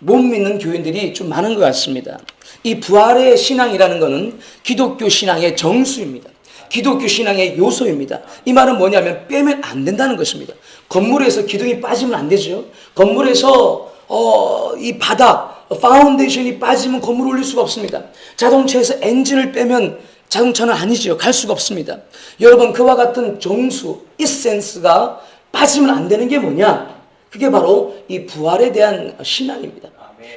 못 믿는 교인들이 좀 많은 것 같습니다. 이 부활의 신앙이라는 것은 기독교 신앙의 정수입니다. 기독교 신앙의 요소입니다. 이 말은 뭐냐면 빼면 안 된다는 것입니다. 건물에서 기둥이 빠지면 안 되죠. 건물에서 이 바닥, 파운데이션이 빠지면 건물을 올릴 수가 없습니다. 자동차에서 엔진을 빼면 자동차는 아니죠. 갈 수가 없습니다. 여러분, 그와 같은 정수, 이센스가 빠지면 안 되는 게 뭐냐? 그게 바로 이 부활에 대한 신앙입니다.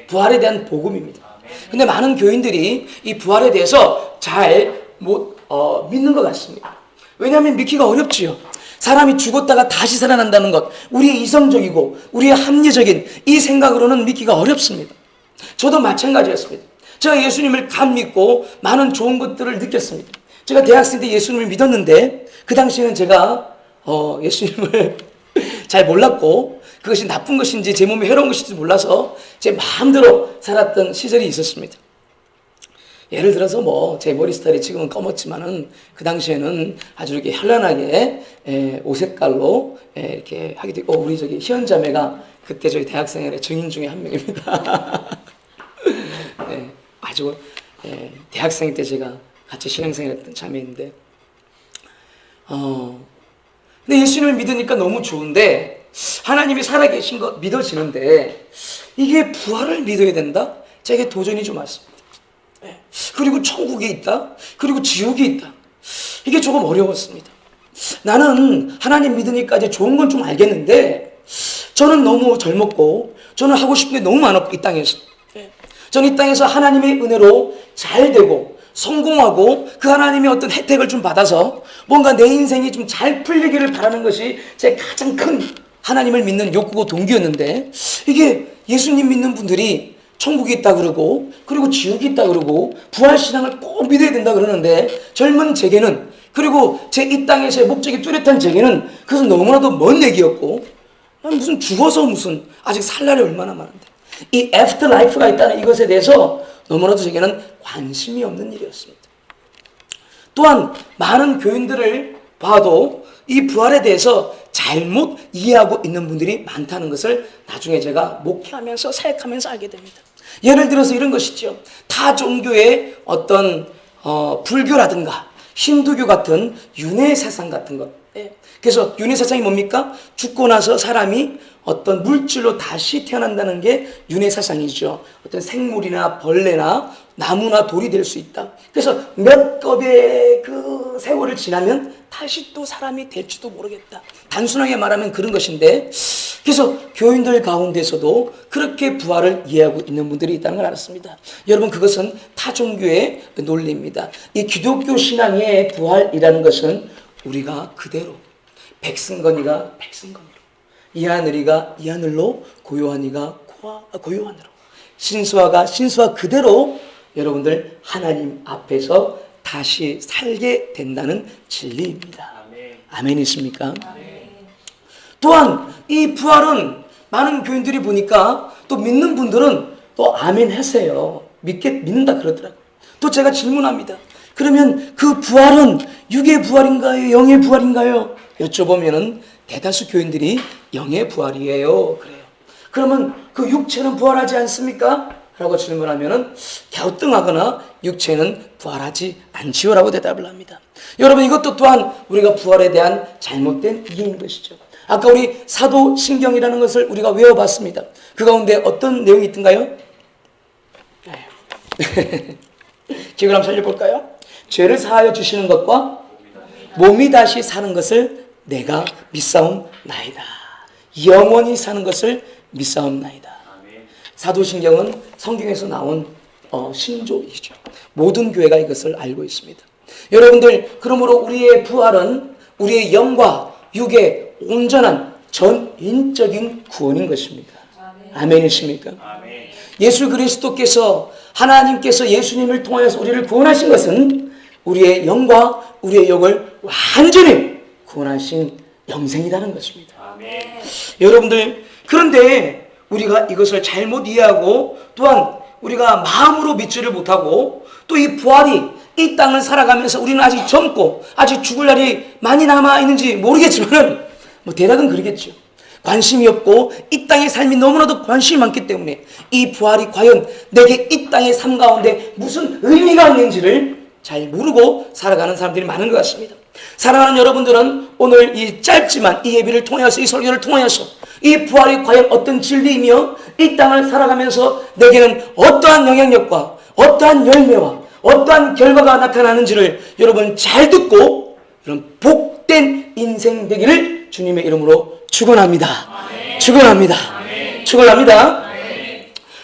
부활에 대한 복음입니다. 근데 많은 교인들이 이 부활에 대해서 잘 못 믿는 것 같습니다. 왜냐하면 믿기가 어렵지요. 사람이 죽었다가 다시 살아난다는 것, 우리의 이성적이고 우리의 합리적인 이 생각으로는 믿기가 어렵습니다. 저도 마찬가지였습니다. 제가 예수님을 감 믿고 많은 좋은 것들을 느꼈습니다. 제가 대학생 때 예수님을 믿었는데 그 당시에는 제가 예수님을 잘 몰랐고 그것이 나쁜 것인지 제 몸에 해로운 것인지 몰라서 제 마음대로 살았던 시절이 있었습니다. 예를 들어서 제 머리 스타일이 지금은 검었지만은 그 당시에는 아주 이렇게 현란하게 옷 색깔로 이렇게 하게 되고, 우리 희연 자매가 그때 저희 대학생의 증인 중에 한 명입니다. 네, 아주 대학생 때 제가 같이 신앙생활했던 자매인데, 근데 예수님을 믿으니까 너무 좋은데 하나님이 살아계신 것 믿어지는데 이게 부활을 믿어야 된다? 제게 도전이 좀 왔습니다. 그리고 천국이 있다. 그리고 지옥이 있다. 이게 조금 어려웠습니다. 나는 하나님 믿으니까 이제 좋은 건 좀 알겠는데 저는 너무 젊었고 저는 하고 싶은 게 너무 많았고 이 땅에서 저는 이 땅에서 하나님의 은혜로 잘 되고 성공하고 그 하나님의 어떤 혜택을 좀 받아서 뭔가 내 인생이 좀 잘 풀리기를 바라는 것이 제 가장 큰 하나님을 믿는 욕구고 동기였는데, 이게 예수님 믿는 분들이 천국이 있다 그러고 그리고 지옥이 있다 그러고 부활신앙을 꼭 믿어야 된다 그러는데 젊은 제게는, 그리고 제 이 땅에서의 목적이 뚜렷한 제게는 그것은 너무나도 먼 얘기였고, 무슨 죽어서 무슨 아직 살 날이 얼마나 많은데 이 애프터 라이프가 있다는 이것에 대해서 너무나도 제게는 관심이 없는 일이었습니다. 또한 많은 교인들을 봐도 이 부활에 대해서 잘못 이해하고 있는 분들이 많다는 것을 나중에 제가 목회하면서 사역하면서 알게 됩니다. 예를 들어서 이런 것이죠. 타 종교의 어떤 불교라든가 힌두교 같은 윤회 사상 같은 것. 그래서 윤회 사상이 뭡니까? 죽고 나서 사람이 어떤 물질로 다시 태어난다는 게 윤회 사상이죠. 어떤 생물이나 벌레나 나무나 돌이 될 수 있다. 그래서 몇 겁의 그 세월을 지나면 다시 또 사람이 될지도 모르겠다. 단순하게 말하면 그런 것인데, 그래서 교인들 가운데서도 그렇게 부활을 이해하고 있는 분들이 있다는 걸 알았습니다. 여러분, 그것은 타종교의 논리입니다. 이 기독교 신앙의 부활이라는 것은 우리가 그대로 백승건이가 백승건으로, 이하늘이가 이하늘로, 고요한이가 고요한으로, 신수아가 신수아 그대로 여러분들 하나님 앞에서 다시 살게 된다는 진리입니다. 아멘이십니까? 또한 이 부활은 많은 교인들이 보니까 또 믿는 분들은 또 아멘 하세요. 믿는다 그러더라고요. 또 제가 질문합니다. 그러면 그 부활은 육의 부활인가요? 영의 부활인가요? 여쭤보면은 대다수 교인들이 영의 부활이에요. 그래요. 그러면 그 육체는 부활하지 않습니까? 라고 질문하면은 갸우뚱하거나 육체는 부활하지 않지요 라고 대답을 합니다. 여러분, 이것도 또한 우리가 부활에 대한 잘못된 이해인 것이죠. 아까 우리 사도신경이라는 것을 우리가 외워봤습니다. 그 가운데 어떤 내용이 있던가요? 기억을 한번 살려볼까요? 죄를 사하여 주시는 것과 몸이 다시 사는 것을 내가 믿사옵나이다. 영원히 사는 것을 믿사옵나이다. 사도신경은 성경에서 나온 신조이죠. 모든 교회가 이것을 알고 있습니다. 여러분들, 그러므로 우리의 부활은 우리의 영과 육의 온전한 전인적인 구원인 것입니다. 아멘이십니까? 예수 그리스도께서, 하나님께서 예수님을 통하여서 우리를 구원하신 것은 우리의 영과 우리의 영을 완전히 구원하신 영생이라는 것입니다. 여러분들, 그런데 우리가 이것을 잘못 이해하고 또한 우리가 마음으로 믿지를 못하고 또 이 부활이 이 땅을 살아가면서 우리는 아직 젊고 아직 죽을 날이 많이 남아있는지 모르겠지만 대략은 그러겠죠. 관심이 없고 이 땅의 삶이 너무나도 관심이 많기 때문에 이 부활이 과연 내게 이 땅의 삶 가운데 무슨 의미가 있는지를 잘 모르고 살아가는 사람들이 많은 것 같습니다. 사랑하는 여러분들은 오늘 이 짧지만 이 예비를 통하여서, 이 설교를 통하여서 이 부활이 과연 어떤 진리이며 이 땅을 살아가면서 내게는 어떠한 영향력과 어떠한 열매와 어떠한 결과가 나타나는지를 여러분 잘 듣고 이런 복된 인생 되기를 주님의 이름으로 축원합니다. 축원합니다. 축원합니다.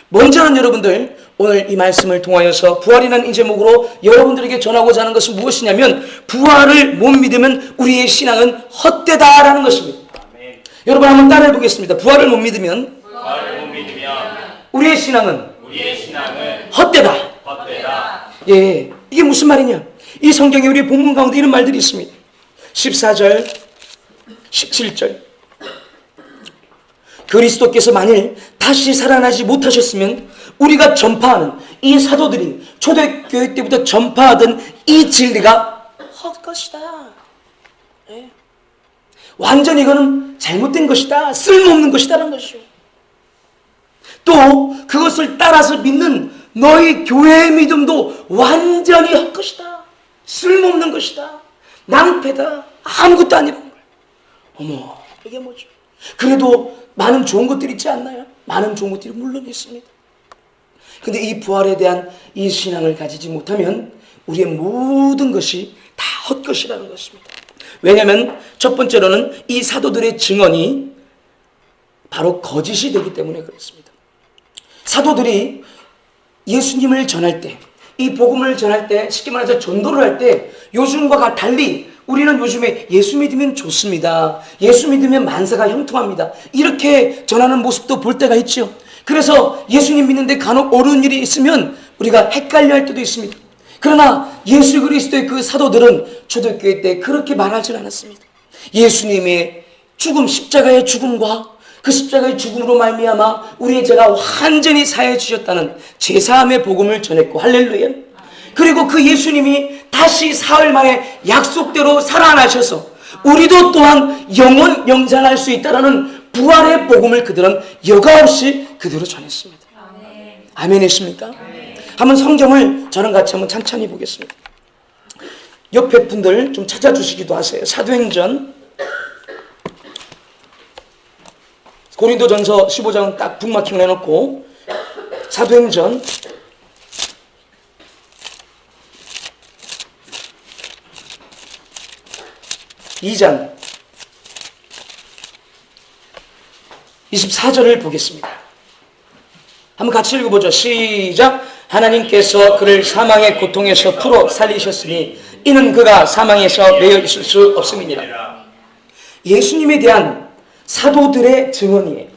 먼저는 여러분들 오늘 이 말씀을 통하여서 부활이라는 이 제목으로 여러분들에게 전하고자 하는 것은 무엇이냐면, 부활을 못 믿으면 우리의 신앙은 헛되다라는 것입니다. 여러분 한번 따라해 보겠습니다. 부활을 못 믿으면 우리의 신앙은 헛되다. 예, 이게 무슨 말이냐? 이 성경에 우리 본문 가운데 이런 말들이 있습니다. 14절, 17절. 그리스도께서 만일 다시 살아나지 못하셨으면 우리가 전파하는 이 사도들이 초대교회 때부터 전파하던 이 진리가 헛것이다. 예. 완전히 이거는 잘못된 것이다. 쓸모없는 것이다라는 것이죠. 또 그것을 따라서 믿는 너희 교회의 믿음도 완전히 헛것이다. 쓸모없는 것이다. 낭패다. 아무것도 아니라는 거예요. 어머, 이게 뭐죠? 그래도 많은 좋은 것들이 있지 않나요? 많은 좋은 것들이 물론 있습니다. 근데 이 부활에 대한 이 신앙을 가지지 못하면 우리의 모든 것이 다 헛것이라는 것입니다. 왜냐하면 첫 번째로는 이 사도들의 증언이 바로 거짓이 되기 때문에 그렇습니다. 사도들이 예수님을 전할 때, 이 복음을 전할 때, 쉽게 말해서 전도를 할 때 요즘과 달리 우리는 요즘에 예수 믿으면 좋습니다. 예수 믿으면 만사가 형통합니다. 이렇게 전하는 모습도 볼 때가 있죠. 그래서 예수님 믿는데 간혹 옳은 일이 있으면 우리가 헷갈려 할 때도 있습니다. 그러나 예수 그리스도의 그 사도들은 초대교회 때 그렇게 말하지 않았습니다. 예수님의 죽음, 십자가의 죽음과 그 십자가의 죽음으로 말미암아 우리의 죄가 완전히 사해 주셨다는 제사함의 복음을 전했고, 할렐루야. 그리고 그 예수님이 다시 사흘 만에 약속대로 살아나셔서 우리도 또한 영원 영생할 수 있다라는 부활의 복음을 그들은 여과 없이 그대로 전했습니다. 아멘이십니까? 한번 성경을 저랑 같이 한번 찬찬히 보겠습니다. 옆에 분들 좀 찾아주시기도 하세요. 사도행전 고린도전서 15장 딱 북마킹을 해놓고 사도행전 2장 24절을 보겠습니다. 한번 같이 읽어보죠. 시작. 하나님께서 그를 사망의 고통에서 풀어 살리셨으니 이는 그가 사망에서 매여 있을 수 없음이니라. 예수님에 대한 사도들의 증언이에요.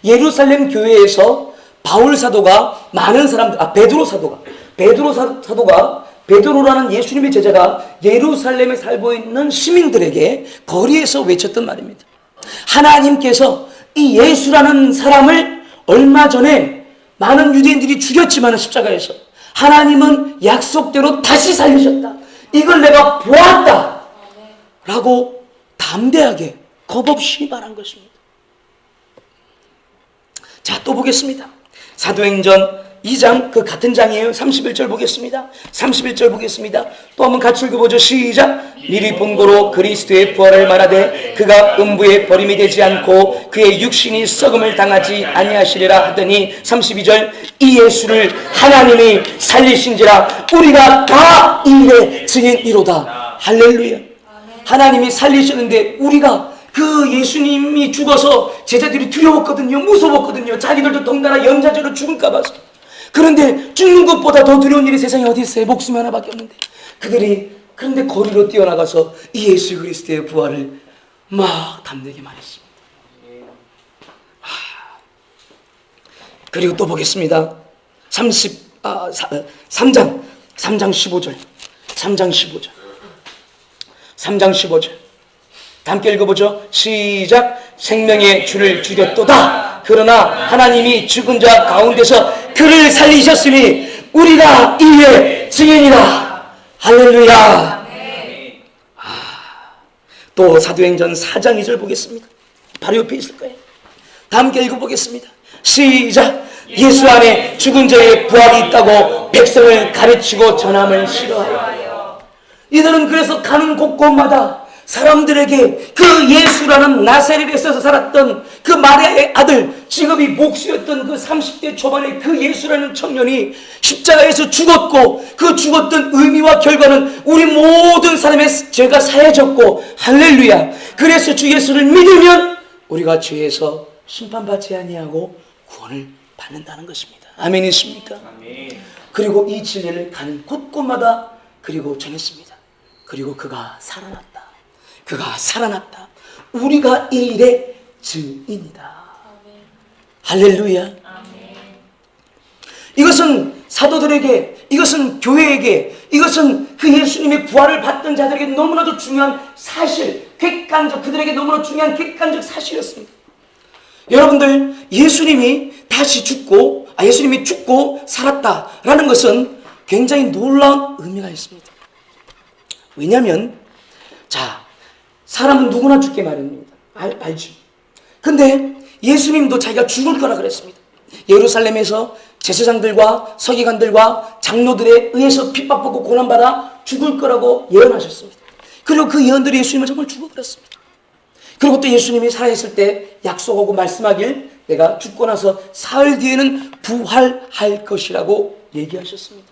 예루살렘 교회에서 바울 사도가 많은 사람들, 베드로 사도가 베드로라는 예수님의 제자가 예루살렘에 살고 있는 시민들에게 거리에서 외쳤던 말입니다. 하나님께서 이 예수라는 사람을 얼마 전에 많은 유대인들이 죽였지만 십자가에서 하나님은 약속대로 다시 살리셨다. 이걸 내가 보았다. 라고 담대하게 겁없이 말한 것입니다. 자, 또 보겠습니다. 사도행전 2장 그 같은 장이에요. 31절 보겠습니다. 31절 보겠습니다. 또 한번 같이 읽어보죠. 시작. 미리 본고로 그리스도의 부활을 말하되 그가 음부에 버림이 되지 않고 그의 육신이 썩음을 당하지 아니하시리라 하더니 32절. 이 예수를 하나님이 살리신지라 우리가 다 이 일의 증인이로다. 할렐루야. 하나님이 살리셨는데 우리가 그 예수님이 죽어서 제자들이 두려웠거든요. 무서웠거든요. 자기들도 덩달아 연좌제로 죽을까 봐서. 그런데 죽는 것보다 더 두려운 일이 세상에 어디 있어요? 목숨 하나밖에 없는데. 그런데 거리로 뛰어나가서 이 예수 그리스도의 부활을 막 담대게 말했습니다. 그리고 또 보겠습니다. 3장 15절. 3장 15절. 함께 읽어보죠. 시작. 생명의 주를 죽였도다. 그러나 하나님이 죽은 자 가운데서 그를 살리셨으니 우리가 이의 증인이다. 할렐루야. 또 사도행전 4장 2절 보겠습니다. 바로 옆에 있을 거예요. 다 함께 읽어보겠습니다. 시작. 예수 안에 죽은 자의 부활이 있다고 백성을 가르치고 전함을 싫어하여. 이들은 그래서 가는 곳곳마다 사람들에게 그 예수라는 나사렛에서 살았던 그 마리아의 아들, 직업이 목수였던 그 30대 초반의 그 예수라는 청년이 십자가에서 죽었고, 그 죽었던 의미와 결과는 우리 모든 사람의 죄가 사해졌고, 할렐루야. 그래서 주 예수를 믿으면 우리가 죄에서 심판받지 아니하고 구원을 받는다는 것입니다. 아멘이십니까? 아멘. 그리고 이 진리를 가는 곳곳마다 그리고 전했습니다. 그리고 그가 살아났다. 그가 살아났다. 우리가 이 일의 증인이다. 할렐루야. 이것은 사도들에게, 이것은 교회에게, 이것은 그 예수님의 부활을 받던 자들에게 너무나도 중요한 사실, 객관적, 그들에게 너무나 중요한 객관적 사실이었습니다. 여러분들, 예수님이 예수님이 죽고 살았다라는 것은 굉장히 놀라운 의미가 있습니다. 왜냐하면, 사람은 누구나 죽게 마련입니다. 알죠? 근데 예수님도 자기가 죽을 거라 그랬습니다. 예루살렘에서 제사장들과 서기관들과 장로들에 의해서 핍박받고 고난받아 죽을 거라고 예언하셨습니다. 그리고 그 예언들이 예수님을 정말 죽어버렸습니다. 그리고 또 예수님이 살아있을 때 약속하고 말씀하길 내가 죽고 나서 사흘 뒤에는 부활할 것이라고 얘기하셨습니다.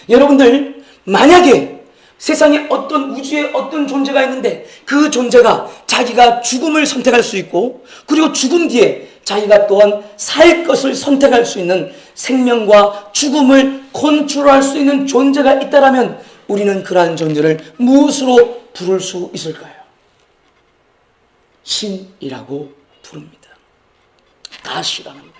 여러분들, 만약에 세상에 어떤 우주에 어떤 존재가 있는데 그 존재가 자기가 죽음을 선택할 수 있고, 그리고 죽은 뒤에 자기가 또한 살 것을 선택할 수 있는, 생명과 죽음을 컨트롤할 수 있는 존재가 있다면 우리는 그러한 존재를 무엇으로 부를 수 있을까요? 신이라고 부릅니다. 가시라는 거예요.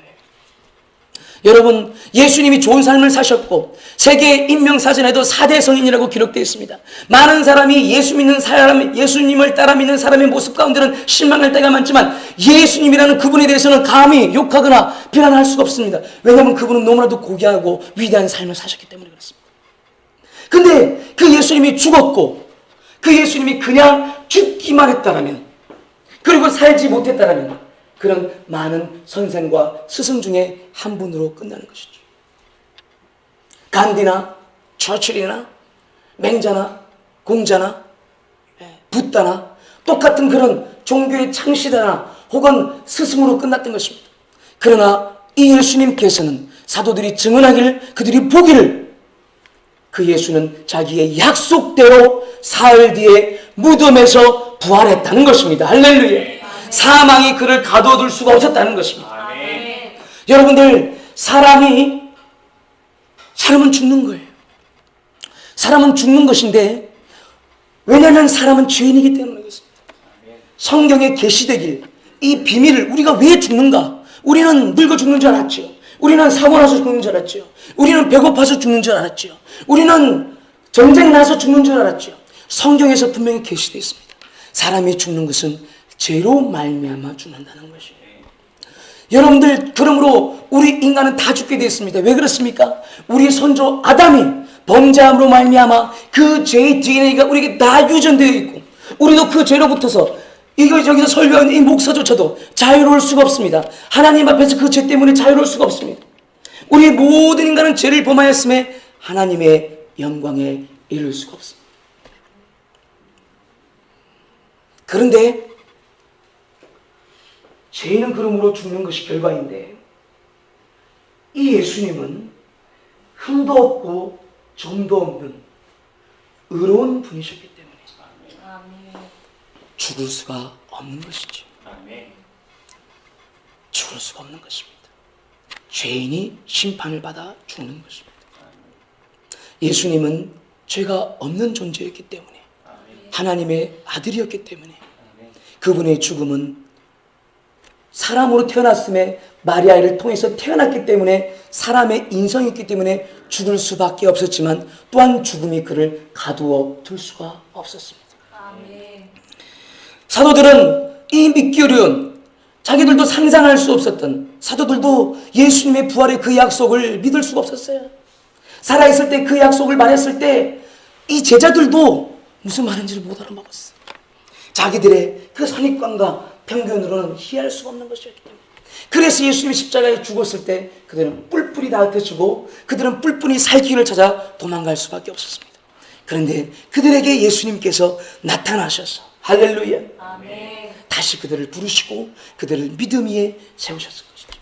여러분, 예수님이 좋은 삶을 사셨고 세계 인명사전에도 4대 성인이라고 기록되어 있습니다. 많은 사람이 예수 믿는 사람, 예수님을 따라 믿는 사람의 모습 가운데는 실망할 때가 많지만 예수님이라는 그분에 대해서는 감히 욕하거나 비난할 수가 없습니다. 왜냐하면 그분은 너무나도 고귀하고 위대한 삶을 사셨기 때문에 그렇습니다. 근데 그 예수님이 죽었고, 그 예수님이 그냥 죽기만 했다라면, 그리고 살지 못했다라면 그런 많은 선생과 스승 중에 한 분으로 끝나는 것이죠. 간디나 처칠이나 맹자나 공자나 붓다나 똑같은 그런 종교의 창시자나 혹은 스승으로 끝났던 것입니다. 그러나 이 예수님께서는 사도들이 증언하기를, 그들이 보기를, 그 예수는 자기의 약속대로 사흘 뒤에 무덤에서 부활했다는 것입니다. 할렐루야. 사망이 그를 가둬둘 수가 없었다는 것입니다. 아멘. 여러분들, 사람은 죽는 거예요. 사람은 죽는 것인데, 왜냐하면 사람은 죄인이기 때문에 그렇습니다. 성경에 계시되길 이 비밀을, 우리가 왜 죽는가? 우리는 늙어 죽는 줄 알았죠. 우리는 사고 나서 죽는 줄 알았죠. 우리는 배고파서 죽는 줄 알았죠. 우리는 전쟁 나서 죽는 줄 알았죠. 성경에서 분명히 계시되어 있습니다. 사람이 죽는 것은 죄로 말미암아 죽는다는 것이에요. 여러분들, 그러므로 우리 인간은 다 죽게 되어 있습니다. 왜 그렇습니까? 우리 선조 아담이 범죄함으로 말미암아 그 죄의 DNA가 우리에게 다 유전되어 있고, 우리도 그 죄로부터서 여기서 설교하는 이 목사조차도 자유로울 수가 없습니다. 하나님 앞에서 그 죄 때문에 자유로울 수가 없습니다. 우리 모든 인간은 죄를 범하였음에 하나님의 영광에 이를 수가 없습니다. 그런데 죄인은 그러므로 죽는 것이 결과인데, 이 예수님은 흠도 없고 점도 없는 의로운 분이셨기 때문에 죽을 수가 없는 것이죠. 죽을 수가 없는 것입니다. 죄인이 심판을 받아 죽는 것입니다. 예수님은 죄가 없는 존재였기 때문에, 하나님의 아들이었기 때문에 그분의 죽음은 사람으로 태어났음에 마리아를 통해서 태어났기 때문에 사람의 인성이 있기 때문에 죽을 수밖에 없었지만, 또한 죽음이 그를 가두어 둘 수가 없었습니다. 아멘. 사도들은 이 믿기 어려운, 자기들도 상상할 수 없었던, 사도들도 예수님의 부활의 그 약속을 믿을 수가 없었어요. 살아있을 때 그 약속을 말했을 때 이 제자들도 무슨 말인지를 못 알아먹었어요. 자기들의 그 선입관과 평균으로는 이해할 수가 없는 것이었기 때문에. 그래서 예수님이 십자가에 죽었을 때 그들은 뿔뿔이 다 흩어지고 그들은 뿔뿔이 살 길을 찾아 도망갈 수밖에 없었습니다. 그런데 그들에게 예수님께서 나타나셔서 할렐루야, 아멘. 다시 그들을 부르시고 그들을 믿음 위에 세우셨을 것이죠.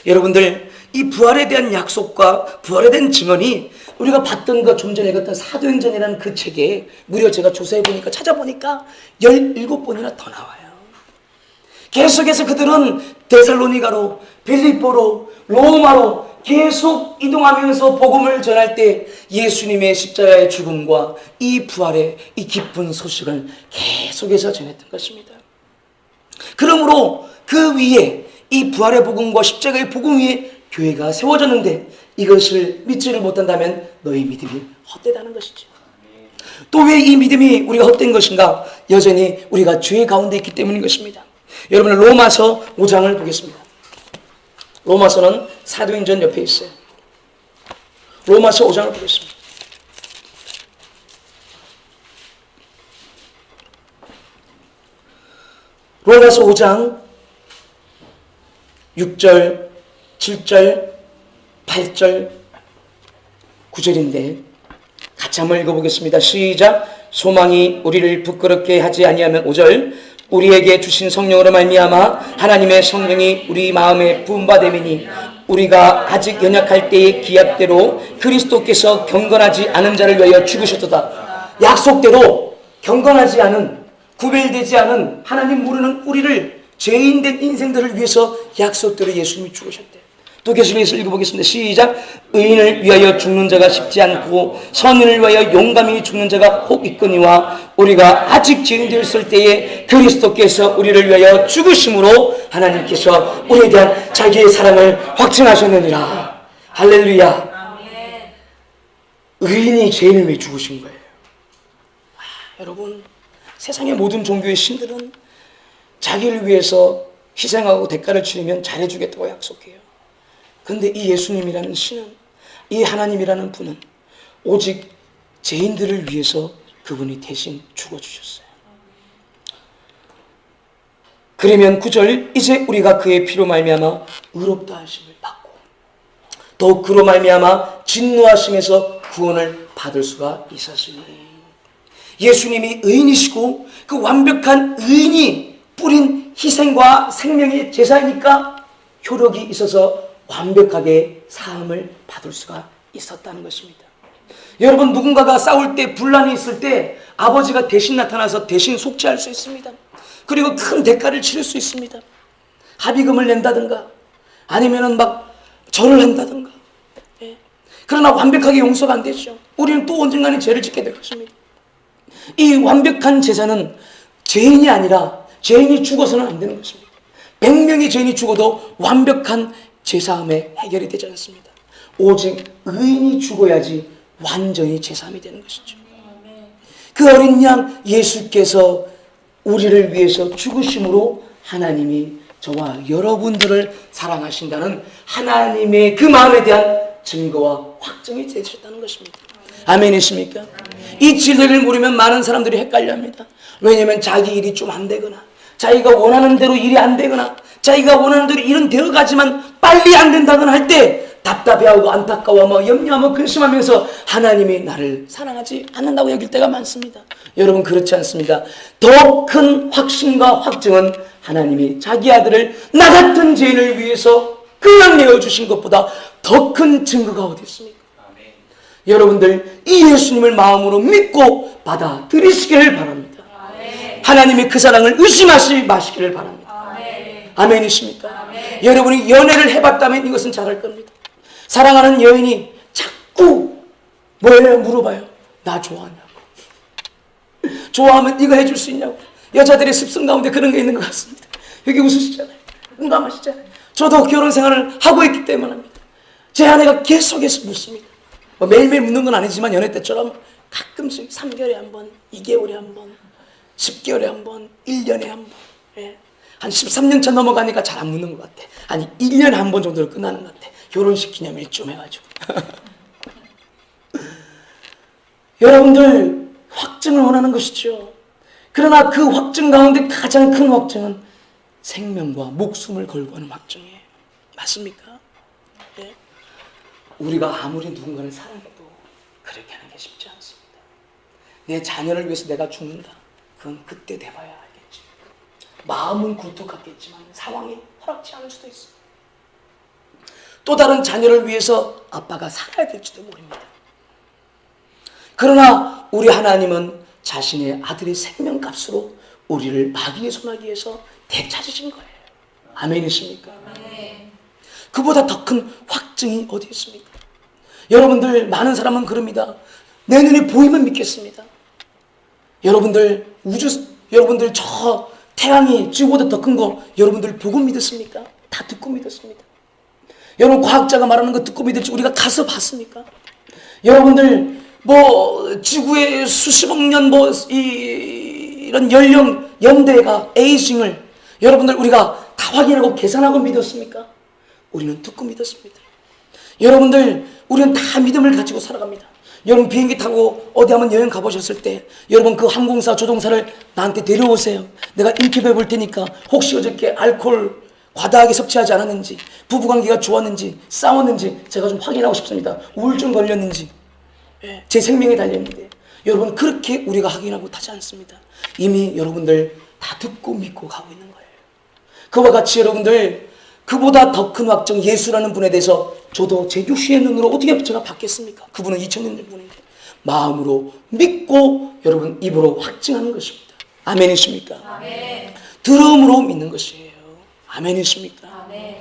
여러분들, 이 부활에 대한 약속과 부활에 대한 증언이 우리가 봤던 것, 좀 전에 읽었던 사도행전이라는 그 책에 무려 제가 조사해보니까, 찾아보니까 17번이나 더 나와요. 계속해서 그들은 데살로니가로, 빌립보로, 로마로 계속 이동하면서 복음을 전할 때 예수님의 십자가의 죽음과 이 부활의 이 기쁜 소식을 계속해서 전했던 것입니다. 그러므로 그 위에 이 부활의 복음과 십자가의 복음 위에 교회가 세워졌는데 이것을 믿지를 못한다면 너희 믿음이 헛되다는 것이죠. 또 왜 이 믿음이 우리가 헛된 것인가? 여전히 우리가 죄 가운데 있기 때문인 것입니다. 여러분, 로마서 5장을 보겠습니다. 로마서는 사도행전 옆에 있어요. 로마서 5장을 보겠습니다. 로마서 5장 6절, 7절, 8절, 9절인데 같이 한번 읽어보겠습니다. 시작. 소망이 우리를 부끄럽게 하지 아니하면 5절. 우리에게 주신 성령으로 말미암아 하나님의 성령이 우리 마음에 부음받음이니 우리가 아직 연약할 때의 기약대로 그리스도께서 경건하지 않은 자를 위하여 죽으셨도다. 약속대로 경건하지 않은, 구별되지 않은, 하나님 모르는 우리를, 죄인된 인생들을 위해서 약속대로 예수님이 죽으셨대요. 또 계속해서 읽어보겠습니다. 시작. 의인을 위하여 죽는 자가 쉽지 않고 선인을 위하여 용감히 죽는 자가 혹 있거니와 우리가 아직 죄인되었을 때에 그리스도께서 우리를 위하여 죽으심으로 하나님께서 우리에 대한 자기의 사랑을 확증하셨느니라. 할렐루야. 의인이 죄인을 위해 죽으신 거예요. 여러분, 세상의 모든 종교의 신들은 자기를 위해서 희생하고 대가를 치르면 잘해주겠다고 약속해요. 그런데 이 예수님이라는 신은, 이 하나님이라는 분은 오직 죄인들을 위해서 그분이 대신 죽어주셨어요. 그러면 9절, 이제 우리가 그의 피로 말미암아 의롭다 하심을 받고 더욱 그로 말미암아 진노하심에서 구원을 받을 수가 있었으니, 예수님이 의인이시고 그 완벽한 의인이 뿌린 희생과 생명의 제사이니까 효력이 있어서 완벽하게 사함을 받을 수가 있었다는 것입니다. 여러분, 누군가가 싸울 때, 분란이 있을 때 아버지가 대신 나타나서 대신 속죄할 수 있습니다. 그리고 큰 대가를 치를 수 있습니다. 합의금을 낸다든가 아니면은 막 절을 한다든가. 그러나 완벽하게 용서가 안 되죠. 우리는 또 언젠가는 죄를 짓게 될 것입니다. 이 완벽한 제사는 죄인이 아니라 죄인이 죽어서는 안 되는 것입니다. 100명의 죄인이 죽어도 완벽한 제사함에 해결이 되지 않습니다. 오직 의인이 죽어야지 완전히 제사함이 되는 것이죠. 그 어린 양 예수께서 우리를 위해서 죽으심으로 하나님이 저와 여러분들을 사랑하신다는 하나님의 그 마음에 대한 증거와 확증이 되셨다는 것입니다. 아멘이십니까? 이 진리를 모르면 많은 사람들이 헷갈려합니다. 왜냐하면 자기 일이 좀 안 되거나 자기가 원하는 대로 일이 안 되거나 자기가 원하는 대로 일은 되어가지만 빨리 안 된다거나 할 때 답답해하고 안타까워하고 염려하고 근심하면서 하나님이 나를 사랑하지 않는다고 여길 때가 많습니다. 여러분, 그렇지 않습니다. 더 큰 확신과 확증은 하나님이 자기 아들을 나 같은 죄인을 위해서 그냥 내어주신 것보다 더 큰 증거가 어디 있습니까? 아멘. 여러분들, 이 예수님을 마음으로 믿고 받아들이시기를 바랍니다. 아멘. 하나님의 그 사랑을 의심하지 마시기를 바랍니다. 아멘. 아멘이십니까? 아멘. 여러분이 연애를 해봤다면 이것은 잘할 겁니다. 사랑하는 여인이 자꾸 뭐예요? 물어봐요. 나 좋아하냐고. 좋아하면 네가 해줄 수 있냐고. 여자들의 습성 가운데 그런 게 있는 것 같습니다. 여기 웃으시잖아요. 공감하시잖아요. 저도 결혼 생활을 하고 있기 때문입니다. 제 아내가 계속해서 묻습니다. 매일매일 묻는 건 아니지만 연애 때처럼 가끔씩 3개월에 한 번, 2개월에 한 번, 10개월에 한 번, 1년에 한 번. 한 13년 차 넘어가니까 잘 안 묻는 것 같아. 아니 1년에 한 번 정도로 끝나는 것 같아. 결혼식 기념일 좀 해가지고. 여러분들, 확증을 원하는 것이죠. 그러나 그 확증 가운데 가장 큰 확증은 생명과 목숨을 걸고 하는 확증이에요. 맞습니까? 네. 우리가 아무리 누군가를 사랑해도 그렇게 하는 게 쉽지 않습니다. 내 자녀를 위해서 내가 죽는다. 그건 그때 돼봐야 알겠지. 마음은 굴뚝 같겠지만 상황이 허락지 않을 수도 있습니다. 또 다른 자녀를 위해서 아빠가 살아야 될지도 모릅니다. 그러나 우리 하나님은 자신의 아들의 생명값으로 우리를 마귀의 손아귀에서 되찾으신 거예요. 아멘이십니까? 아멘. 그보다 더 큰 확증이 어디 있습니까? 여러분들, 많은 사람은 그럽니다. 내 눈에 보이면 믿겠습니다. 여러분들 저 태양이 지구보다 더 큰 거 여러분들 보고 믿었습니까? 다 듣고 믿었습니다. 여러분, 과학자가 말하는 거 듣고 믿을지 우리가 가서 봤습니까? 여러분들 지구의 수십억 년 이런 연령 연대가 에이징을 여러분들 우리가 다 확인하고 계산하고 믿었습니까? 우리는 듣고 믿었습니다. 여러분들, 우리는 다 믿음을 가지고 살아갑니다. 여러분, 비행기 타고 어디 한번 여행 가보셨을 때 여러분 그 항공사 조종사를 나한테 데려오세요. 내가 인터뷰해 볼 테니까 혹시 어저께 알코올 과다하게 섭취하지 않았는지, 부부관계가 좋았는지, 싸웠는지 제가 좀 확인하고 싶습니다. 우울증 걸렸는지, 제 생명에 달렸는데, 여러분, 그렇게 우리가 확인하고 타지 않습니다. 이미 여러분들 다 듣고 믿고 가고 있는 거예요. 그와 같이 여러분들, 그보다 더 큰 확정, 예수라는 분에 대해서 저도 제 육신의 눈으로 어떻게 제가 받겠습니까? 그분은 2000년 전 분인데 마음으로 믿고 여러분 입으로 확증하는 것입니다. 아멘이십니까? 아멘. 들음으로 믿는 것이에요. 아멘이십니까? 아멘.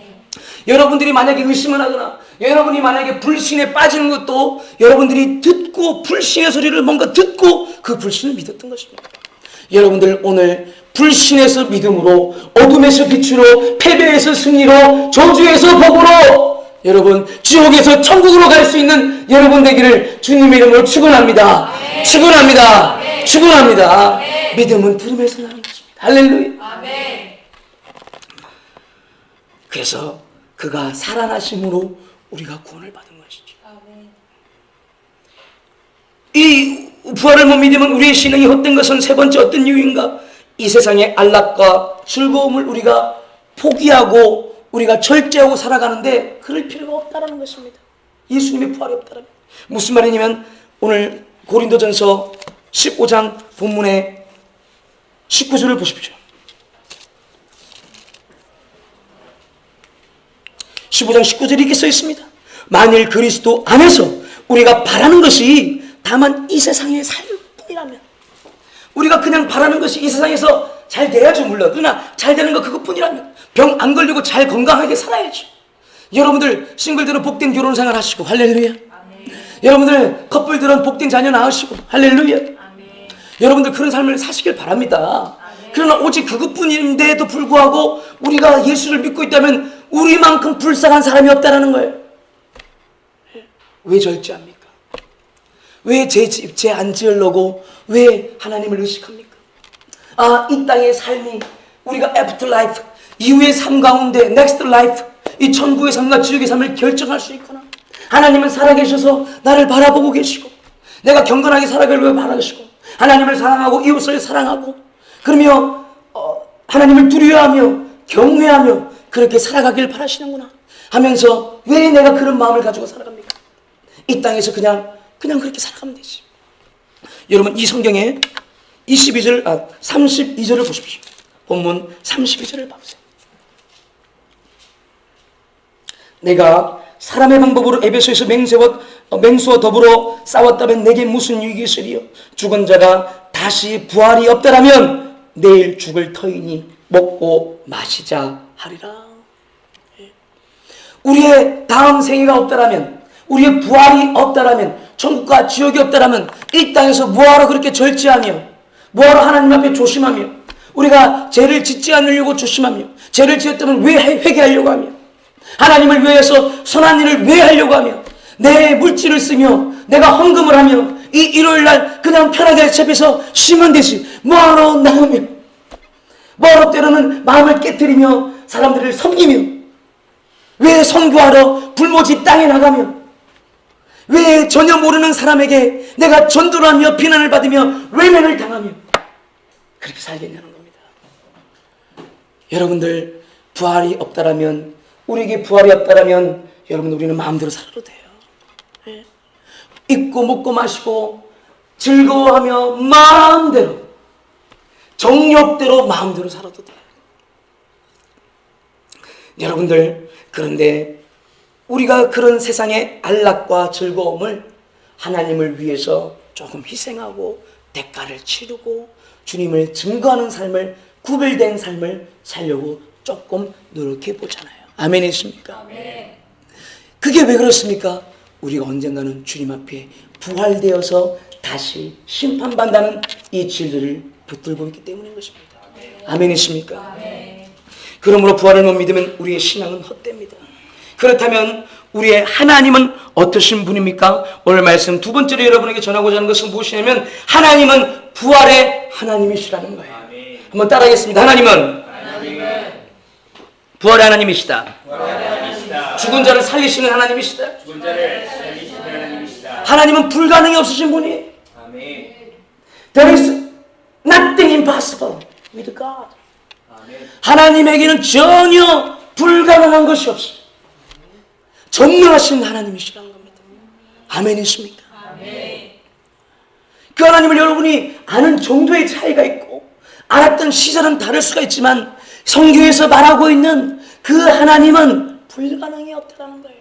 여러분들이 만약에 의심을 하거나 여러분이 만약에 불신에 빠지는 것도 여러분들이 듣고 불신의 소리를 뭔가 듣고 그 불신을 믿었던 것입니다. 여러분들 오늘 불신에서 믿음으로, 어둠에서 빛으로, 패배에서 승리로, 저주에서 복으로 여러분 지옥에서 천국으로 갈 수 있는 여러분 되기를 주님의 이름으로 축원합니다. 아멘. 축원합니다. 아멘. 축원합니다. 아멘. 믿음은 들음에서 나는 것입니다. 할렐루야. 아멘. 그래서 그가 살아나심으로 우리가 구원을 받은 것이죠. 아멘. 이 부활을 못 믿으면 우리의 신앙이 헛된 것은 세 번째 어떤 이유인가? 이 세상의 안락과 즐거움을 우리가 포기하고 우리가 절제하고 살아가는데 그럴 필요가 없다는 것입니다. 예수님의 부활이 없다면. 무슨 말이냐면 오늘 고린도전서 15장 본문의 19절을 보십시오. 15장 19절에 이렇게 써 있습니다. 만일 그리스도 안에서 우리가 바라는 것이 다만 이 세상의 삶일 뿐이라면, 우리가 그냥 바라는 것이 이 세상에서 잘 돼야죠. 물론 그러나 잘 되는 거 그것뿐이라면, 병 안 걸리고 잘 건강하게 살아야죠. 여러분들 싱글들은 복된 결혼생활 하시고 할렐루야. 아멘. 여러분들 커플들은 복된 자녀 낳으시고 할렐루야. 아멘. 여러분들 그런 삶을 사시길 바랍니다. 아멘. 그러나 오직 그것뿐인데도 불구하고 우리가 예수를 믿고 있다면 우리만큼 불쌍한 사람이 없다라는 거예요. 왜 절제합니까? 왜 제 집 제 안 지으려고 왜 하나님을 의식합니까? 이 땅의 삶이 우리가 애프터 라이프, 이후의 삶 가운데 넥스트 라이프, 이 천국의 삶과 지옥의 삶을 결정할 수 있구나. 하나님은 살아계셔서 나를 바라보고 계시고, 내가 경건하게 살아가려고 바라시고, 하나님을 사랑하고 이웃을 사랑하고, 그러며 하나님을 두려워하며 경외하며 그렇게 살아가길 바라시는구나 하면서 왜 내가 그런 마음을 가지고 살아갑니까? 이 땅에서 그냥 그렇게 살아가면 되지. 여러분, 이 성경에 32절을 보십시오. 본문 32절을 봐보세요. 내가 사람의 방법으로 에베소에서 맹수와 더불어 싸웠다면 내게 무슨 유익이 있으리요? 죽은 자가 다시 부활이 없다라면 내일 죽을 터이니 먹고 마시자 하리라. 우리의 다음 생애가 없다라면, 우리의 부활이 없다라면, 천국과 지옥이 없다라면 이 땅에서 뭐하러 그렇게 절제하며, 뭐하러 하나님 앞에 조심하며, 우리가 죄를 짓지 않으려고 조심하며, 죄를 지었다면 왜 회개하려고 하며, 하나님을 위해서 선한 일을 왜 하려고 하며, 내 물질을 쓰며 내가 헌금을 하며 이 일요일날 그냥 편하게 집에서 쉬면 되지, 뭐하러 나오며, 뭐하러 때로는 마음을 깨뜨리며 사람들을 섬기며, 왜 선교하러 불모지 땅에 나가며, 왜 전혀 모르는 사람에게 내가 전도를 하며 비난을 받으며 외면을 당하며, 그렇게 살겠냐는 겁니다. 여러분들, 부활이 없다라면, 우리에게 부활이 없다라면 여러분, 우리는 마음대로 살아도 돼요. 예. 입고 먹고 마시고 즐거워하며 마음대로, 정욕대로 마음대로 살아도 돼요. 여러분들, 그런데 우리가 그런 세상의 안락과 즐거움을 하나님을 위해서 조금 희생하고 대가를 치르고 주님을 증거하는 삶을, 구별된 삶을 살려고 조금 노력해 보잖아요. 아멘이십니까? 아멘. 그게 왜 그렇습니까? 우리가 언젠가는 주님 앞에 부활되어서 다시 심판받는다는 이 진리를 붙들고 있기 때문인 것입니다. 아멘이십니까? 아멘. 그러므로 부활을 못 믿으면 우리의 신앙은 헛됩니다. 그렇다면 우리의 하나님은 어떠신 분입니까? 오늘 말씀 두 번째로 여러분에게 전하고자 하는 것은 무엇이냐면, 하나님은 부활의 하나님이시라는 거예요. 아멘. 한번 따라하겠습니다. 하나님은 부활의 하나님이시다. 죽은 자를 살리시는 하나님이시다. 하나님은 불가능이 없으신 분이에요. 아멘. There is nothing impossible with God. 아멘. 하나님에게는 전혀 불가능한 것이 없어요. 전능하신 하나님이시라는 겁니다. 아멘이십니까? 아멘. 그 하나님을 여러분이 아는 정도의 차이가 있고 알았던 시절은 다를 수가 있지만 성경에서 말하고 있는 그 하나님은 불가능이 없다는 거예요.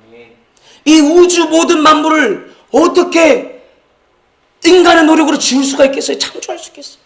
아멘. 이 우주 모든 만물을 어떻게 인간의 노력으로 지을 수가 있겠어요? 창조할 수 있겠어요?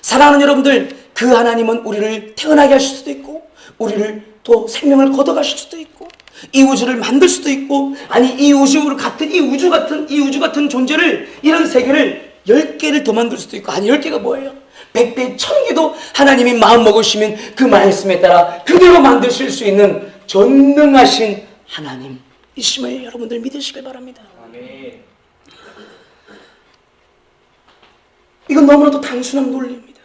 사랑하는 여러분들, 그 하나님은 우리를 태어나게 하실 수도 있고 우리를 또 생명을 걷어가실 수도 있고 이 우주를 만들 수도 있고, 아니 이 우주 같은 존재를, 이런 세계를 10개를 더 만들 수도 있고, 아니 10개가 뭐예요? 100배, 1000개도 하나님이 마음 먹으시면 그 말씀에 따라 그대로 만드실 수 있는 전능하신 하나님이심을 여러분들 믿으시길 바랍니다. 아멘. 이건 너무나도 단순한 논리입니다.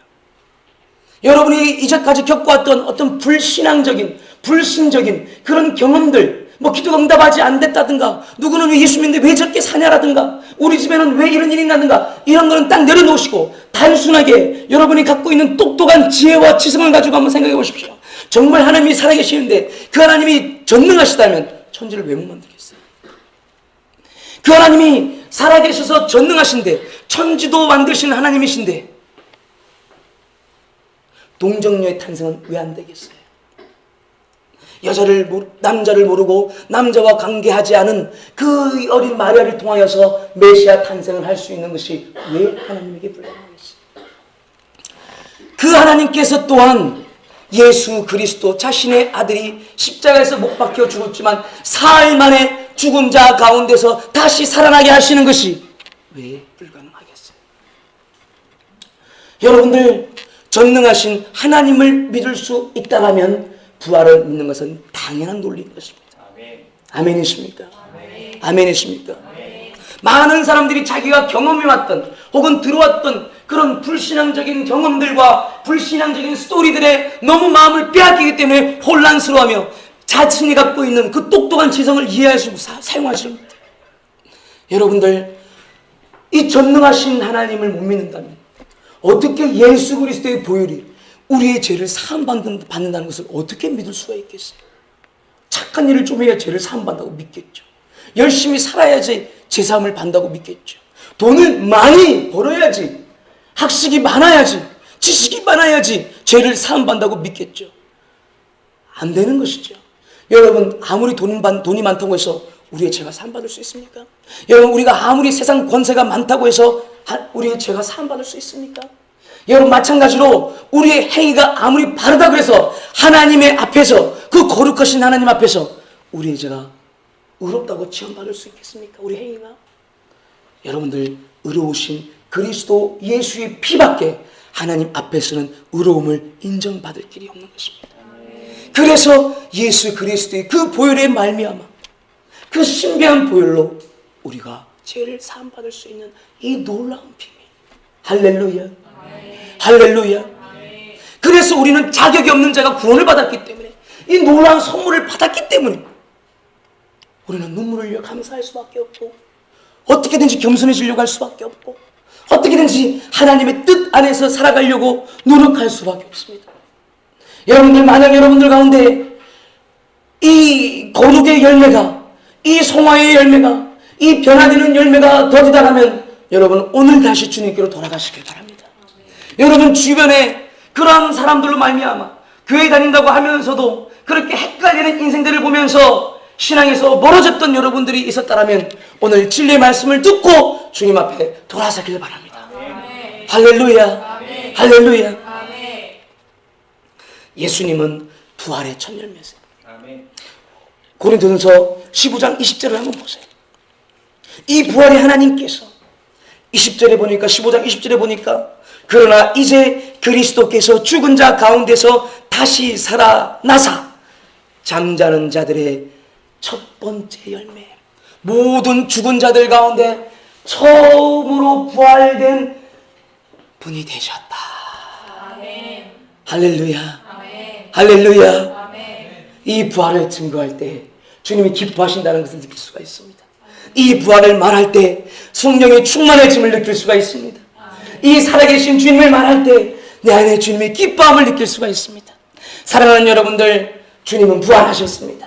여러분이 이제까지 겪어왔던 어떤 불신앙적인, 불신적인 그런 경험들, 뭐 기도가 응답하지 안 됐다든가, 누구는 왜 예수 믿는데 왜 저렇게 사냐라든가, 우리 집에는 왜 이런 일이 나든가, 이런 거는 딱 내려놓으시고 단순하게 여러분이 갖고 있는 똑똑한 지혜와 지성을 가지고 한번 생각해 보십시오. 정말 하나님이 살아계시는데 그 하나님이 전능하시다면 천지를 왜 못 만들겠어요? 그 하나님이 살아계셔서 전능하신데, 천지도 만드신 하나님이신데 동정녀의 탄생은 왜 안 되겠어요? 남자를 모르고 남자와 관계하지 않은 그 어린 마리아를 통하여서 메시아 탄생을 할 수 있는 것이 왜 하나님에게 불가능하겠어요? 그 하나님께서 또한 예수 그리스도 자신의 아들이 십자가에서 못 박혀 죽었지만 사흘 만에 죽은 자 가운데서 다시 살아나게 하시는 것이 왜 불가능하겠어요? 여러분들, 전능하신 하나님을 믿을 수 있다면 부활을 믿는 것은 당연한 논리인 것입니다. 아멘. 아멘이십니까? 아멘. 아멘이십니까? 아멘. 많은 사람들이 자기가 경험해왔던 혹은 들어왔던 그런 불신앙적인 경험들과 불신앙적인 스토리들에 너무 마음을 빼앗기기 때문에 혼란스러워하며 자신이 갖고 있는 그 똑똑한 지성을 이해하시고 사용하시는 겁니다. 여러분들, 이 전능하신 하나님을 못 믿는다면 어떻게 예수 그리스도의 보혈이 우리의 죄를 사함받는다는 것을 어떻게 믿을 수가 있겠어요? 착한 일을 좀 해야 죄를 사함받는다고 믿겠죠. 열심히 살아야지 제사함을 받는다고 믿겠죠. 돈을 많이 벌어야지, 학식이 많아야지, 지식이 많아야지 죄를 사함받는다고 믿겠죠. 안 되는 것이죠. 여러분, 아무리 돈이 많다고 해서 우리의 죄가 사함받을 수 있습니까? 여러분, 우리가 아무리 세상 권세가 많다고 해서 우리의 죄가 사함받을 수 있습니까? 여러분, 마찬가지로 우리의 행위가 아무리 바르다 그래서 하나님의 앞에서, 그 거룩하신 하나님 앞에서 우리의 죄가 의롭다고 지원받을 수 있겠습니까? 우리 행위가? 여러분들, 의로우신 그리스도 예수의 피밖에 하나님 앞에서는 의로움을 인정받을 길이 없는 것입니다. 그래서 예수 그리스도의 그 보혈의 말미암아, 그 신비한 보혈로 우리가 죄를 사함받을 수 있는 이 놀라운 비밀. 할렐루야. 할렐루야. 그래서 우리는 자격이 없는 자가 구원을 받았기 때문에, 이 놀라운 선물을 받았기 때문에 우리는 눈물을 흘려 감사할 수밖에 없고, 어떻게든지 겸손해지려고 할 수밖에 없고, 어떻게든지 하나님의 뜻 안에서 살아가려고 노력할 수밖에 없습니다. 여러분들, 만약 여러분들 가운데 이 거룩의 열매가, 이 성화의 열매가, 이 변화되는 열매가 더디다라면 여러분 오늘 다시 주님께로 돌아가시길 바랍니다. 여러분 주변에 그런 사람들로 말미암아 교회 다닌다고 하면서도 그렇게 헷갈리는 인생들을 보면서 신앙에서 멀어졌던 여러분들이 있었다면 오늘 진리의 말씀을 듣고 주님 앞에 돌아서길 바랍니다. 아멘. 할렐루야. 아멘. 할렐루야. 아멘. 예수님은 부활의 첫 열매세요. 고린도전서 15장 20절을 한번 보세요. 이 부활의 하나님께서 20절에 보니까, 15장 20절에 보니까, 그러나 이제 그리스도께서 죽은 자 가운데서 다시 살아나사 잠자는 자들의 첫 번째 열매, 모든 죽은 자들 가운데 처음으로 부활된 분이 되셨다. 아멘. 할렐루야. 아멘. 할렐루야. 이 부활을 증거할 때 주님이 기뻐하신다는 것을 느낄 수가 있습니다. 이 부활을 말할 때 성령의 충만해짐을 느낄 수가 있습니다. 이 살아계신 주님을 말할 때 내 안에 주님의 기뻐함을 느낄 수가 있습니다. 사랑하는 여러분들, 주님은 부활하셨습니다.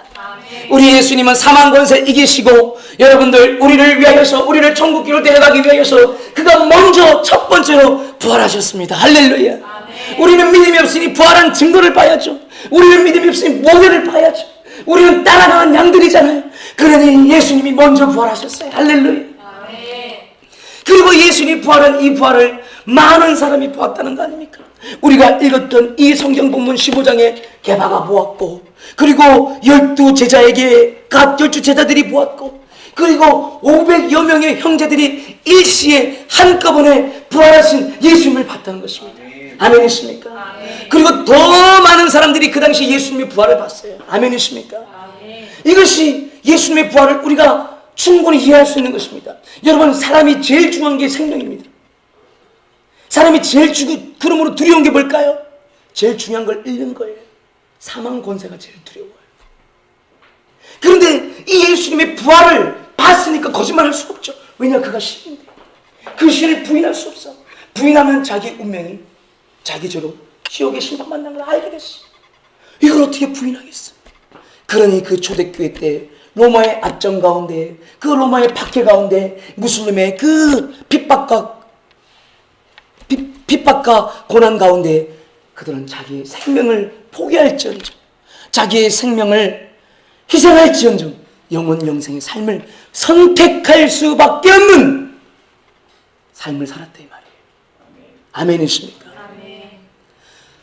우리 예수님은 사망 권세 이기시고 여러분들 우리를 위하여서, 우리를 천국길로 데려가기 위하여서 그가 먼저 첫 번째로 부활하셨습니다. 할렐루야. 우리는 믿음이 없으니 부활한 증거를 봐야죠. 우리는 믿음이 없으니 모델을 봐야죠. 우리는 따라가는 양들이잖아요. 그러니 예수님이 먼저 부활하셨어요. 할렐루야. 그리고 예수님이 부활한 이 부활을 많은 사람이 보았다는 거 아닙니까? 우리가 읽었던 이 성경 본문 15장에 게바가 보았고, 그리고 12제자에게 각 12제자들이 보았고, 그리고 500여 명의 형제들이 일시에 한꺼번에 부활하신 예수님을 봤다는 것입니다. 아멘이십니까? 아멘. 그리고 더 많은 사람들이 그 당시 예수님의 부활을 봤어요. 아멘이십니까? 아멘. 이것이 예수님의 부활을 우리가 충분히 이해할 수 있는 것입니다. 여러분, 사람이 제일 중요한 게 생명입니다. 사람이 제일 그러므로 두려운 게 뭘까요? 제일 중요한 걸 잃는 거예요. 사망 권세가 제일 두려워요. 그런데 이 예수님의 부활을 봤으니까 거짓말할 수 없죠. 왜냐, 그가 신인데 그 신을 부인할 수 없어. 부인하면 자기 운명이 자기 죄로 지옥의 심판받는 걸 알게 됐어. 이걸 어떻게 부인하겠어? 그러니 그 초대교회 때 로마의 압정 가운데, 그 로마의 박해 가운데, 무슬림의 그 핍박과 고난 가운데 그들은 자기의 생명을 포기할지언정, 자기의 생명을 희생할지언정 영원 영생의 삶을 선택할 수밖에 없는 삶을 살았다 이 말이에요. 아멘이십니까?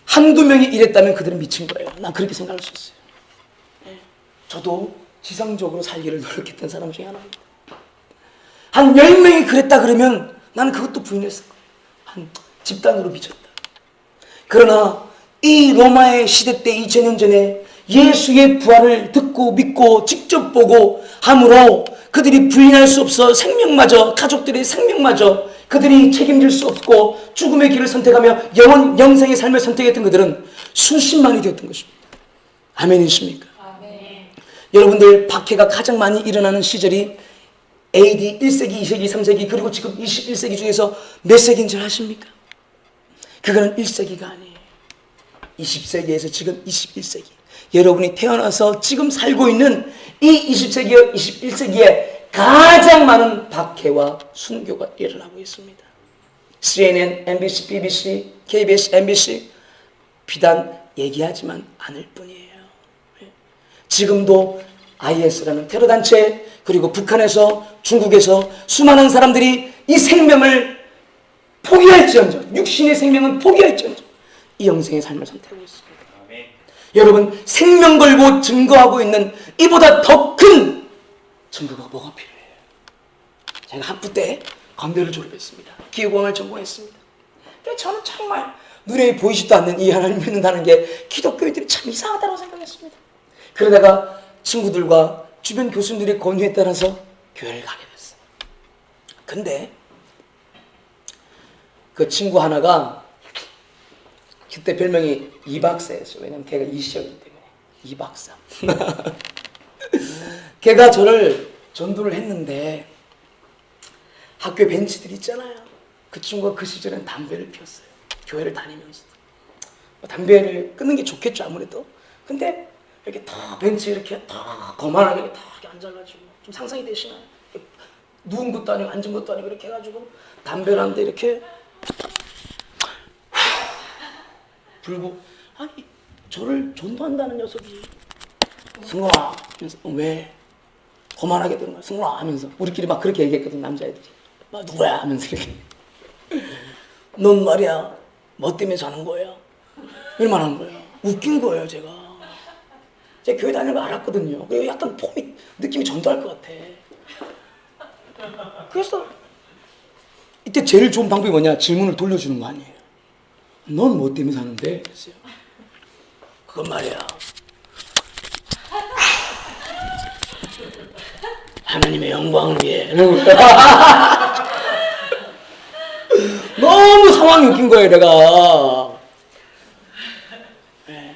한두 명이 이랬다면 그들은 미친 거예요. 난 그렇게 생각할 수 있어요. 저도 지상적으로 살기를 노력했던 사람 중에 하나입니다. 한 10명이 그랬다 그러면 나는 그것도 부인했을 거예요. 한 집단으로 미쳤다. 그러나 이 로마의 시대 때 2000년 전에 예수의 부활을 듣고 믿고 직접 보고 함으로 그들이 부인할 수 없어 생명마저, 가족들의 생명마저 그들이 책임질 수 없고 죽음의 길을 선택하며 영원 영생의 삶을 선택했던 그들은 수십만이 되었던 것입니다. 아멘이십니까? 아멘. 여러분들, 박해가 가장 많이 일어나는 시절이 AD 1세기, 2세기, 3세기, 그리고 지금 21세기 중에서 몇 세기인 줄 아십니까? 그거는 1세기가 아니에요. 20세기에서 지금 21세기. 여러분이 태어나서 지금 살고 있는 이 20세기와 21세기에 가장 많은 박해와 순교가 일어나고 있습니다. CNN, MBC, BBC, KBS, MBC 비단 얘기하지만 않을 뿐이에요. 지금도 IS라는 테러단체, 그리고 북한에서, 중국에서 수많은 사람들이 이 생명을 포기할지언정, 육신의 생명은 포기할지언정 이 영생의 삶을 선택하고 있습니다. 아멘. 여러분, 생명 걸고 증거하고 있는 이보다 더 큰 증거가 뭐가 필요해요? 제가 학부 때 건대를 졸업했습니다. 기후공학을 전공했습니다. 근데 저는 정말 눈에 보이지도 않는 이 하나님 믿는다는 게 기독교인들이 참 이상하다고 생각했습니다. 그러다가 친구들과 주변 교수님들의 권유에 따라서 교회를 가게 됐어요. 근데 그 친구 하나가 그때 별명이 이박사였어요. 왜냐면 걔가 이시였기 때문에. 이박사. 걔가 저를 전도를 했는데 학교 벤치들 있잖아요. 그 친구가 그 시절엔 담배를 피웠어요. 교회를 다니면서. 담배를 끊는 게 좋겠죠, 아무래도. 근데 이렇게 탁 벤치에 이렇게 탁 거만하게 탁 이렇게 앉아가지고, 좀 상상이 되시나요? 누운 것도 아니고 앉은 것도 아니고 이렇게 해가지고 담배를 하는데 이렇게 불고, 아니 저를 전도한다는 녀석이 승관아 하면서 왜 거만하게 되는 거야 승관아 하면서 우리끼리 막 그렇게 얘기했거든. 남자애들이 막 누구야 하면서 이렇게 넌 말이야 뭐 때문에 사는 거야 이러면 하는 거예요. 웃긴 거예요. 제가 교회 다니는 거 알았거든요. 그리고 약간 폼이 느낌이 전도할 것 같아. 그래서 이때 제일 좋은 방법이 뭐냐, 질문을 돌려주는 거 아니에요. 넌 뭐 때문에 사는데? 그랬어요. 그건 말이야 하나님의 영광을 위해. 너무 상황이 웃긴 거예요. 내가. 네.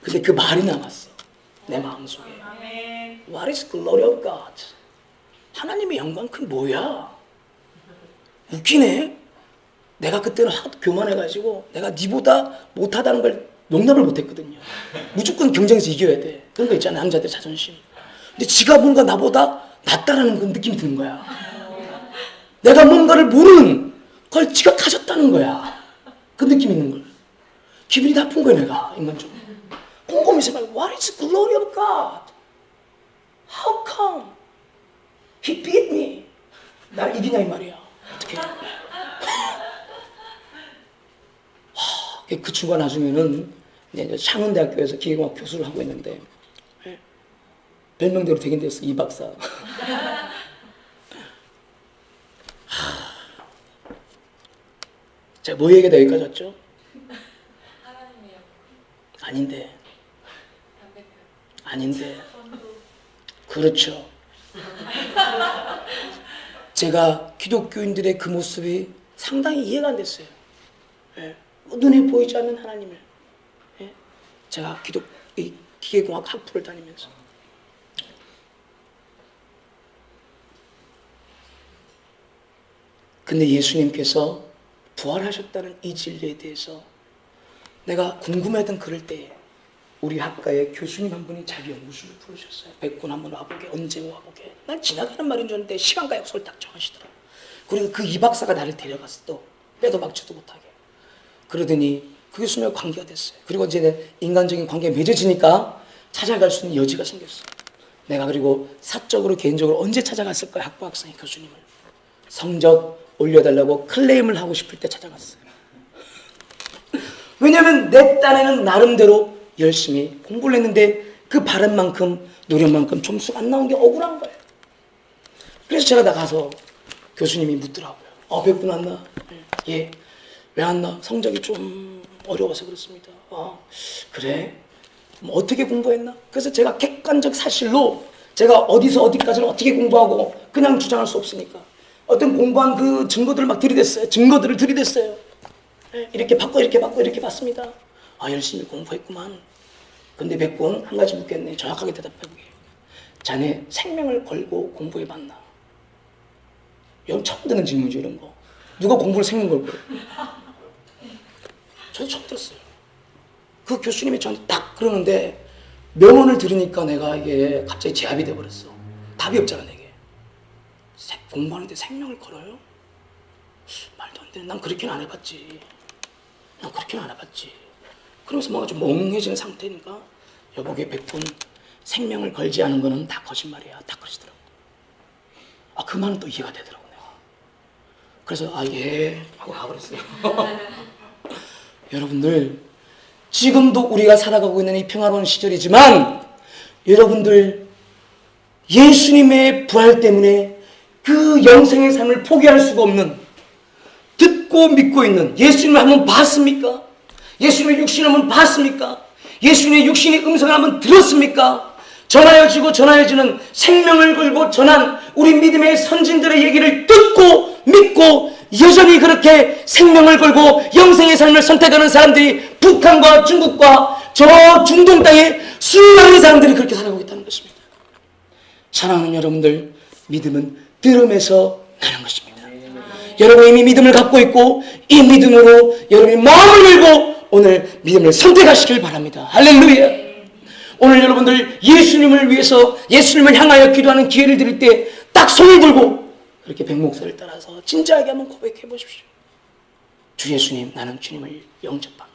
근데 그 말이 남았어 내 마음속에. What is the glory of God? 하나님의 영광 그 뭐야? 웃기네. 내가 그때는 하도 교만해가지고 내가 니보다 못하다는 걸 용납을 못했거든요. 무조건 경쟁에서 이겨야 돼. 그런 거 있잖아요. 남자들 자존심. 근데 지가 뭔가 나보다 낫다라는 그런 느낌이 드는 거야. 내가 뭔가를 모르는 걸 지가 가졌다는 거야. 그 느낌이 있는 거야. 기분이 나쁜 거야 내가 인간적으로. 꼼꼼히 생각해. What is the glory of God? How come? He beat me. 날 이기냐 이 말이야. 어떻게? 그 친구가 나중에는 이제 창원대학교에서 기계공학 교수를 하고 있는데 별명대로 되긴 됐어. 이 박사. 제가 뭐 얘기하다 여기까지 왔죠? 아닌데. 아닌데. 그렇죠. 제가 기독교인들의 그 모습이 상당히 이해가 안 됐어요. 예. 눈에 보이지 않는 하나님을. 예. 제가 기계공학 학부를 다니면서. 근데 예수님께서 부활하셨다는 이 진리에 대해서 내가 궁금해하던 그럴 때에 우리 학과에 교수님 한 분이 자기 연구실을 부르셨어요. 백군 한번 와보게, 언제 와보게. 난 지나가는 말인 줄 알았는데 시간과 약속을 딱 정하시더라고요. 그리고 그 이 박사가 나를 데려갔어. 또 빼도 박지도 못하게. 그러더니 그 교수님과 관계가 됐어요. 그리고 이제 인간적인 관계가 맺어지니까 찾아갈 수 있는 여지가 생겼어요. 내가 그리고 사적으로 개인적으로 언제 찾아갔을 거야, 학부 학생의 교수님을. 성적 올려달라고 클레임을 하고 싶을 때 찾아갔어요. 왜냐하면 내 딴에는 나름대로 열심히 공부를 했는데 그 바른 만큼 노력만큼 점수가 안 나온 게 억울한 거예요. 그래서 제가 나가서 교수님이 묻더라고요. 백분 왔나? 예. 왜 안 나? 성적이 좀 어려워서 그렇습니다. 그래? 어떻게 공부했나? 그래서 제가 객관적 사실로 제가 어디서 어디까지는 어떻게 공부하고 그냥 주장할 수 없으니까 어떤 공부한 그 증거들을 막 들이댔어요. 증거들을 들이댔어요. 이렇게 받고 이렇게 받고 이렇게 받습니다. 열심히 공부했구만. 근데 백군 한 가지 묻겠네. 정확하게 대답해보게. 자네 생명을 걸고 공부해봤나? 여러분 처음 듣는 질문이죠, 이런 거. 누가 공부를 생명 걸고 그래? 저도 처음 들었어요. 그 교수님이 저한테 딱 그러는데 명언을 들으니까 내가 이게 갑자기 제압이 돼버렸어. 답이 없잖아, 내게. 공부하는데 생명을 걸어요? 말도 안 돼. 난 그렇게는 안 해봤지. 그러면서 뭔가 좀 멍해지는 상태니까 여보게 백분 생명을 걸지 않은 거는 다 거짓말이야. 다 그러시더라고. 그 말은 또 이해가 되더라고 내가. 그래서 예 하고 가버렸어요. 여러분들 지금도 우리가 살아가고 있는 이 평화로운 시절이지만 여러분들 예수님의 부활 때문에 그 영생의 삶을 포기할 수가 없는, 듣고 믿고 있는 예수님을 한번 봤습니까? 예수님의 육신을 한번 봤습니까? 예수님의 육신의 음성을 한번 들었습니까? 전하여지고 전하여지는 생명을 걸고 전한 우리 믿음의 선진들의 얘기를 듣고 믿고 여전히 그렇게 생명을 걸고 영생의 삶을 선택하는 사람들이 북한과 중국과 저 중동 땅에 수많은 사람들이 그렇게 살아가고 있다는 것입니다. 사랑하는 여러분들, 믿음은 들음에서 나는 것입니다. 여러분이 이미 믿음을 갖고 있고 이 믿음으로 여러분이 마음을 열고 오늘 믿음을 선택하시길 바랍니다. 할렐루야. 오늘 여러분들 예수님을 위해서 예수님을 향하여 기도하는 기회를 드릴 때 딱 손을 들고 그렇게 백목사를 따라서 진지하게 한번 고백해 보십시오. 주 예수님, 나는 주님을 영접합니다.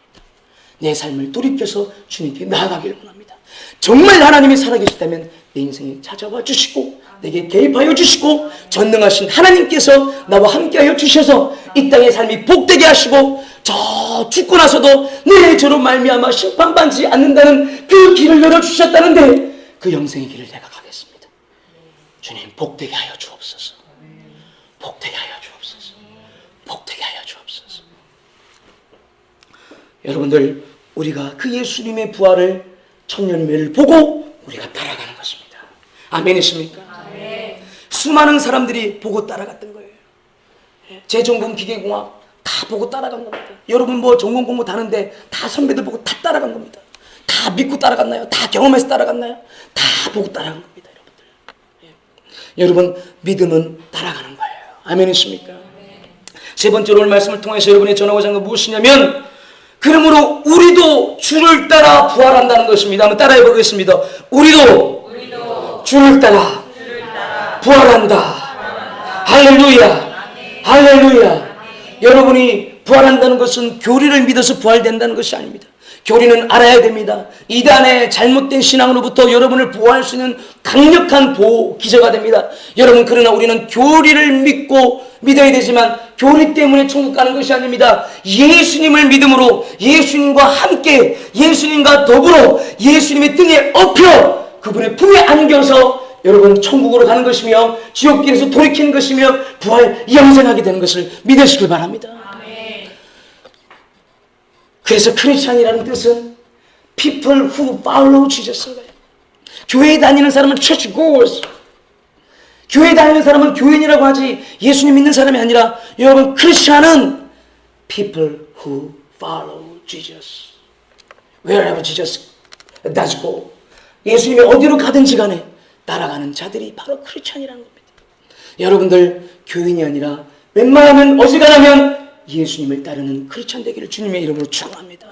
내 삶을 돌이켜서 주님께 나아가길 원합니다. 정말 하나님이 살아계시다면 내 인생에 찾아와 주시고 내게 개입하여 주시고 전능하신 하나님께서 나와 함께하여 주셔서 이 땅의 삶이 복되게 하시고 저 죽고 나서도 내 저로 말미암아 심판받지 않는다는 그 길을 열어주셨다는데 그 영생의 길을 내가 가겠습니다. 주님, 복되게 하여 주옵소서. 복되게 하여 주옵소서. 복되게 하여 주옵소서. 여러분들, 우리가 그 예수님의 부활을 천년매를 보고 우리가 따라가는 것입니다. 아멘이십니까? 아멘. 수많은 사람들이 보고 따라갔던 거예요. 제 전공 기계공학 다 보고 따라간 겁니다. 여러분 뭐 전공 공부 다는데 다 선배들 보고 다 따라간 겁니다. 다 믿고 따라갔나요? 다 경험해서 따라갔나요? 다 보고 따라간 겁니다. 여러분, 믿음은 따라가는 거예요. 아멘이십니까? 세 번째로 오늘 말씀을 통해서 여러분이 전하고자 하는 건 무엇이냐면, 그러므로 우리도 주를 따라 부활한다는 것입니다. 한번 따라해 보겠습니다. 우리도 주를 따라 부활한다. 할렐루야. 할렐루야. 여러분이 부활한다는 것은 교리를 믿어서 부활된다는 것이 아닙니다. 교리는 알아야 됩니다. 이단의 잘못된 신앙으로부터 여러분을 보호할 수 있는 강력한 보호 기제가 됩니다. 여러분, 그러나 우리는 교리를 믿고 믿어야 되지만 교리 때문에 천국 가는 것이 아닙니다. 예수님을 믿음으로 예수님과 함께 예수님과 더불어 예수님의 등에 업혀 그분의 품에 안겨서 여러분 천국으로 가는 것이며 지옥길에서 돌이키는 것이며 부활 영생하게 되는 것을 믿으시길 바랍니다. 그래서 크리스찬이라는 뜻은 people who follow Jesus인 거예요. 교회에 다니는 사람은 church goers. 교회에 다니는 사람은 교인이라고 하지 예수님 믿는 사람이 아니라 여러분 크리스찬은 people who follow Jesus. Wherever Jesus does go. 예수님이 어디로 가든지 간에 따라가는 자들이 바로 크리스찬이라는 겁니다. 여러분들 교인이 아니라 웬만하면 어지간하면 예수님을 따르는 크리스찬 되기를 주님의 이름으로 축원합니다.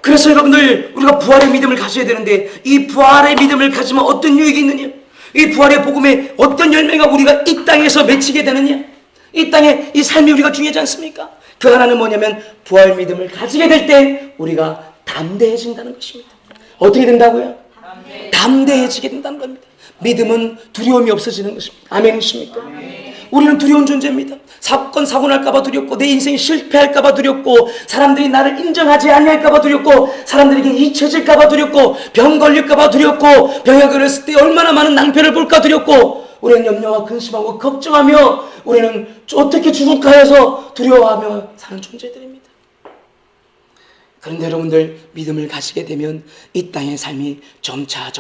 그래서 여러분들 우리가 부활의 믿음을 가져야 되는데 이 부활의 믿음을 가지면 어떤 유익이 있느냐? 이 부활의 복음에 어떤 열매가 우리가 이 땅에서 맺히게 되느냐? 이 땅에 이 삶이 우리가 중요하지 않습니까? 그 하나는 뭐냐면 부활 믿음을 가지게 될 때 우리가 담대해진다는 것입니다. 어떻게 된다고요? 담대해지게 된다는 겁니다. 믿음은 두려움이 없어지는 것입니다. 아멘이십니까? 우리는 두려운 존재입니다. 사건 사고 날까봐 두렵고 내 인생이 실패할까봐 두렵고 사람들이 나를 인정하지 아니할까봐 두렵고 사람들에게 잊혀질까봐 두렵고 병 걸릴까봐 두렵고 병에 걸렸을 때 얼마나 많은 낭패를 볼까 두렵고 우리는 염려와 근심하고 걱정하며 우리는 어떻게 죽을까 해서 두려워하며 사는 존재들입니다. 그런데 여러분들 믿음을 가지게 되면 이 땅의 삶이 점차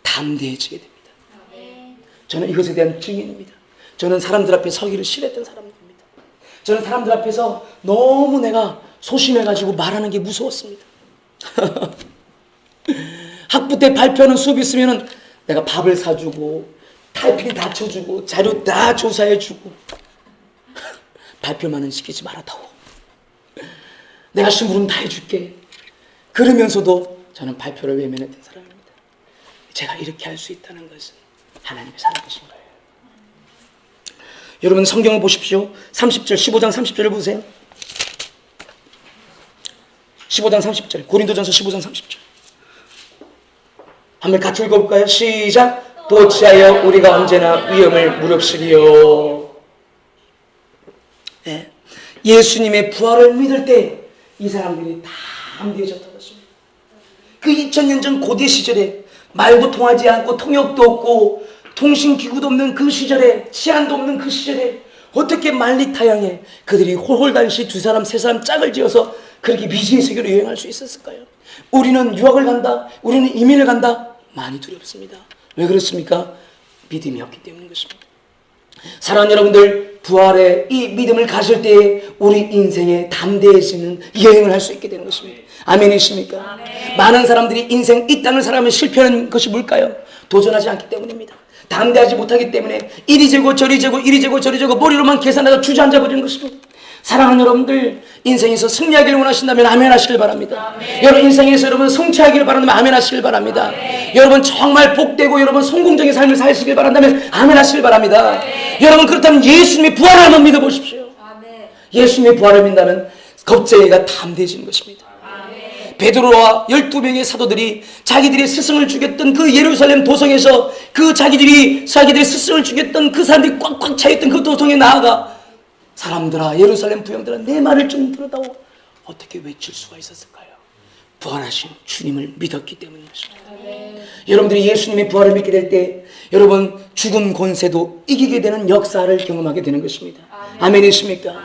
담대해지게 됩니다. 저는 이것에 대한 증인입니다. 저는 사람들 앞에 서기를 싫어했던 사람입니다. 저는 사람들 앞에서 너무 내가 소심해가지고 말하는 게 무서웠습니다. 학부 때 발표하는 수업이 있으면 내가 밥을 사주고 타이핑 다 쳐주고 자료 다 조사해주고 발표만은 시키지 말아다오. 내가 심부름 다 해줄게. 그러면서도 저는 발표를 외면했던 사람입니다. 제가 이렇게 할 수 있다는 것은 하나님의 살아계신 거예요. 여러분 성경을 보십시오. 30절 15장 30절을 보세요. 15장 30절 고린도전서 15장 30절 한번 같이 읽어볼까요? 시작. 또 어찌하여 우리가 언제나 위험을 무릅쓰리요. 네. 예수님의 부활을 믿을 때 이 사람들이 다 담대해졌던 것입니다. 그 2000년 전 고대 시절에 말도 통하지 않고 통역도 없고 통신기구도 없는 그 시절에 치안도 없는 그 시절에 어떻게 만리타양에 그들이 홀홀단시 2사람 3사람 짝을 지어서 그렇게 미지의 세계로 여행할 수 있었을까요? 우리는 유학을 간다, 우리는 이민을 간다, 많이 두렵습니다. 왜 그렇습니까? 믿음이 없기 때문인 것입니다. 사랑하는 여러분들, 부활의 이 믿음을 가질 때에 우리 인생에 담대해지는 여행을 할 수 있게 되는 것입니다. 아멘이십니까? 아멘. 많은 사람들이 인생 이 땅을 살아가며 실패하는 것이 뭘까요? 도전하지 않기 때문입니다. 담대하지 못하기 때문에 이리 재고 저리 재고 이리 재고 저리 재고 머리로만 계산해서 주저앉아 버리는 것입니다. 사랑하는 여러분들, 인생에서 승리하기를 원하신다면 아멘 하시길 바랍니다. 아멘. 여러분 인생에서 여러분 성취하기를 바란다면 아멘 하시길 바랍니다. 아멘. 여러분 정말 복되고 여러분 성공적인 삶을 사시길 바란다면 아멘 하시길 바랍니다. 아멘. 여러분 그렇다면 예수님의 부활을 한번 믿어보십시오. 아멘. 예수님의 부활을 믿는다면 겁쟁이가 담대해지는 것입니다. 아멘. 베드로와 12명의 사도들이 자기들이 스승을 죽였던 그 예루살렘 도성에서 그 자기들이 스승을 죽였던 그 사람들이 꽉꽉 차있던 그 도성에 나아가 사람들아, 예루살렘 부형들아, 내 말을 좀 들어다오. 어떻게 외칠 수가 있었을까요? 부활하신 주님을 믿었기 때문이었습니다. 여러분들이 예수님의 부활을 믿게 될 때 여러분 죽음 권세도 이기게 되는 역사를 경험하게 되는 것입니다. 아멘이십니까?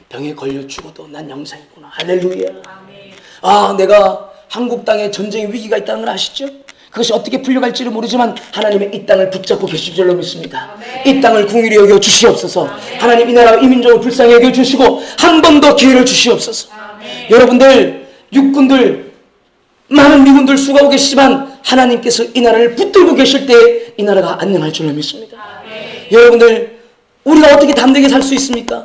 병에 걸려 죽어도 난 영생이구나. 할렐루야. 아, 내가 한국 땅에 전쟁의 위기가 있다는 걸 아시죠? 그것이 어떻게 풀려갈지를 모르지만 하나님의 이 땅을 붙잡고 계실 줄로 믿습니다. 아멘. 이 땅을 궁휼히 여겨 주시옵소서. 아멘. 하나님 이 나라와 이 민족을 불쌍히 여겨 주시고 한 번 더 기회를 주시옵소서. 아멘. 여러분들 육군들 많은 미군들 수고하고 계시지만 하나님께서 이 나라를 붙들고 계실 때 이 나라가 안녕할 줄로 믿습니다. 아멘. 여러분들 우리가 어떻게 담대하게 살 수 있습니까?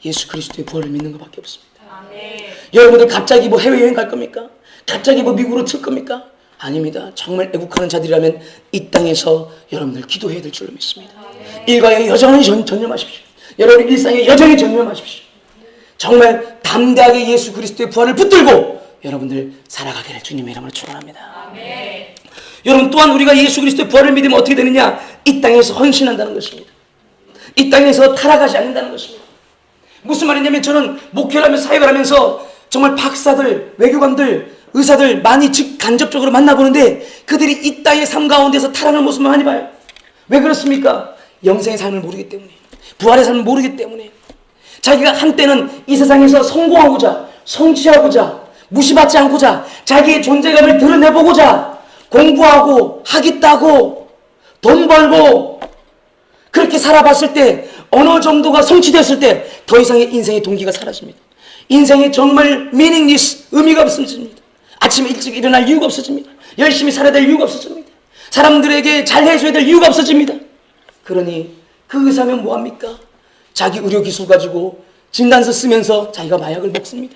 예수 그리스도의 부활을 믿는 것밖에 없습니다. 아멘. 여러분들 갑자기 뭐 해외여행 갈 겁니까? 갑자기 뭐 미국으로 튈 겁니까? 아닙니다. 정말 애국하는 자들이라면 이 땅에서 여러분들 기도해야 될 줄로 믿습니다. 일과에 여전히 전념하십시오. 여러분 일상에 여전히 전념하십시오. 정말 담대하게 예수 그리스도의 부활을 붙들고 여러분들 살아가기를 주님의 이름으로 축원합니다. 여러분 또한 우리가 예수 그리스도의 부활을 믿으면 어떻게 되느냐? 이 땅에서 헌신한다는 것입니다. 이 땅에서 타락하지 않는다는 것입니다. 무슨 말이냐면 저는 목회를 하면서 사역을 하면서 정말 박사들, 외교관들, 의사들 많이 간접적으로 만나보는데 그들이 이 땅의 삶 가운데서 타락하는 모습을 많이 봐요. 왜 그렇습니까? 영생의 삶을 모르기 때문에, 부활의 삶을 모르기 때문에, 자기가 한때는 이 세상에서 성공하고자, 성취하고자, 무시받지 않고자, 자기의 존재감을 드러내보고자 공부하고 학위 따고 돈 벌고 그렇게 살아봤을 때 어느 정도가 성취됐을 때 더 이상의 인생의 동기가 사라집니다. 인생이 정말 meaningless, 의미가 없어집니다. 아침에 일찍 일어날 이유가 없어집니다. 열심히 살아야 될 이유가 없어집니다. 사람들에게 잘해줘야 될 이유가 없어집니다. 그러니 그 의사면 뭐합니까? 자기 의료기술 가지고 진단서 쓰면서 자기가 마약을 먹습니다.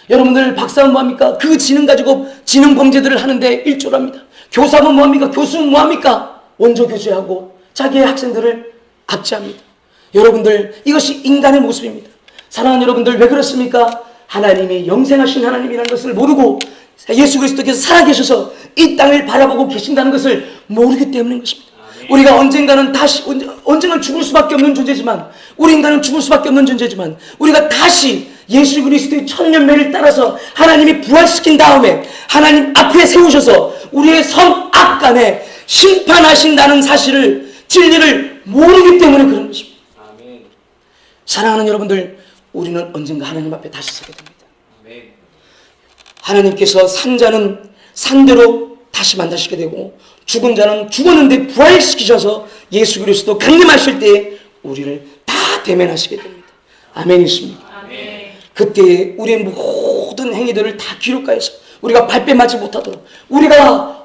여러분들 박사는 뭐합니까? 그 지능 가지고 지능 범죄들을 하는데 일조합니다. 교사는 뭐합니까? 교수는 뭐합니까? 원조교제하고 자기의 학생들을 압제합니다. 여러분들 이것이 인간의 모습입니다. 사랑하는 여러분들 왜 그렇습니까? 하나님이 영생하신 하나님이라는 것을 모르고 예수 그리스도께서 살아계셔서 이 땅을 바라보고 계신다는 것을 모르기 때문인 것입니다. 우리가 언젠가는 죽을 수밖에 없는 존재지만 우리 인간은 죽을 수밖에 없는 존재지만 우리가 다시 예수 그리스도의 천년매를 따라서 하나님이 부활시킨 다음에 하나님 앞에 세우셔서 우리의 선악간에 심판하신다는 사실을 진리를 모르기 때문에 그런 것입니다. 아멘. 사랑하는 여러분들 우리는 언젠가 하나님 앞에 다시 서게 됩니다. 아멘. 하나님께서 산자는 산대로 다시 만나시게 되고 죽은 자는 죽었는데 부활시키셔서 예수 그리스도 강림하실 때 우리를 다 대면하시게 됩니다. 아멘이십니까? 아멘. 그때 우리의 모든 행위들을 다 기록하여서 우리가 발뺌하지 못하도록 우리가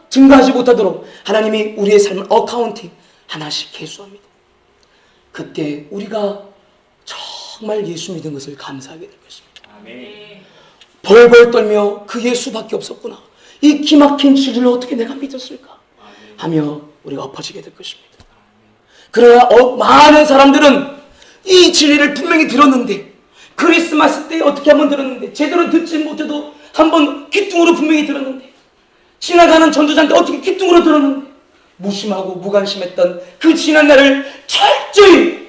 증거하지 못하도록 하나님이 우리의 삶을 어카운팅 하나씩 계수합니다. 그때 우리가 정말 예수 믿은 것을 감사하게 될 것입니다. 아멘. 벌벌 떨며 그 예수밖에 없었구나. 이 기막힌 진리를 어떻게 내가 믿었을까? 하며 우리가 엎어지게 될 것입니다. 그러나 많은 사람들은 이 진리를 분명히 들었는데 크리스마스 때 어떻게 한번 들었는데 제대로 듣지 못해도 한번 귀뚱으로 분명히 들었는데 지나가는 전도자한테 어떻게 귀뚱으로 들었는데 무심하고 무관심했던 그 지난 날을 철저히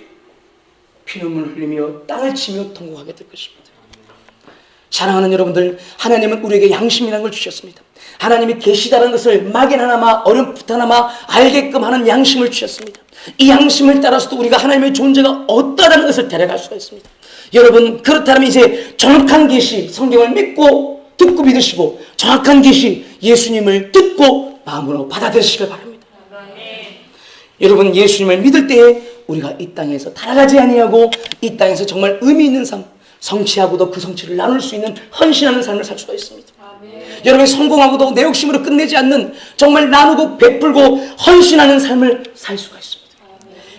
피눈물을 흘리며 땅을 치며 통곡하게 될 것입니다. 사랑하는 여러분들, 하나님은 우리에게 양심이라는 걸 주셨습니다. 하나님이 계시다는 것을 막연하나마 어렴풋하나마 알게끔 하는 양심을 주셨습니다. 이 양심을 따라서도 우리가 하나님의 존재가 어떠하다는 것을 데려갈 수가 있습니다. 여러분 그렇다면 이제 정확한 계시, 성경을 믿고 듣고 믿으시고 정확한 계시, 예수님을 듣고 마음으로 받아들이시길 바랍니다. 여러분 여러분 예수님을 믿을 때에 우리가 이 땅에서 타락하지 아니하고 이 땅에서 정말 의미 있는 삶, 성취하고도 그 성취를 나눌 수 있는 헌신하는 삶을 살 수가 있습니다. 여러분이 성공하고도 내 욕심으로 끝내지 않는 정말 나누고 베풀고 헌신하는 삶을 살 수가 있습니다.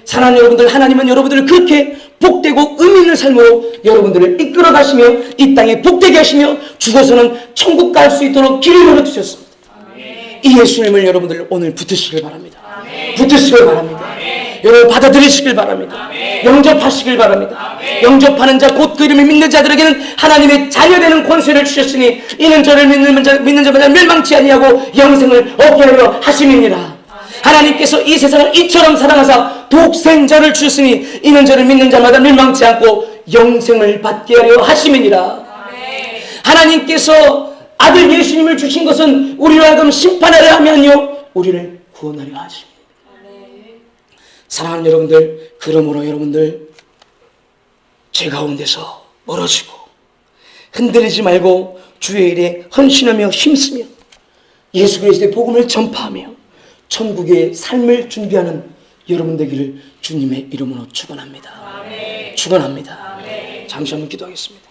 사랑하는 여러분들, 하나님은 여러분들을 그렇게 복되고 의미 있는 삶으로 여러분들을 이끌어 가시며 이 땅에 복되게 하시며 죽어서는 천국 갈 수 있도록 길을 열어주셨습니다. 이 예수님을 여러분들 오늘 붙으시길 바랍니다. 붙으시길 바랍니다. 여러분 받아들이시길 바랍니다. 영접하시길 바랍니다. 영접하는 자 곧 그 이름을 믿는 자들에게는 하나님의 자녀되는 권세를 주셨으니 이는 저를 믿는 자마다 멸망치 아니하고 영생을 얻게 하려 하심이니라. 하나님께서 이 세상을 이처럼 사랑하사 독생자를 주셨으니 이는 저를 믿는 자마다 멸망치 않고 영생을 받게 하려 하심이니라. 하나님께서 아들 예수님을 주신 것은 우리로 하여금 심판하려 함이 아니요 우리를 구원하려 하십니다. 사랑하는 여러분들, 그러므로 여러분들 죄 가운데서 멀어지고 흔들리지 말고 주의 일에 헌신하며 힘쓰며 예수 그리스도의 복음을 전파하며 천국의 삶을 준비하는 여러분 되기를 주님의 이름으로 축원합니다. 축원합니다. 잠시 한번 기도하겠습니다.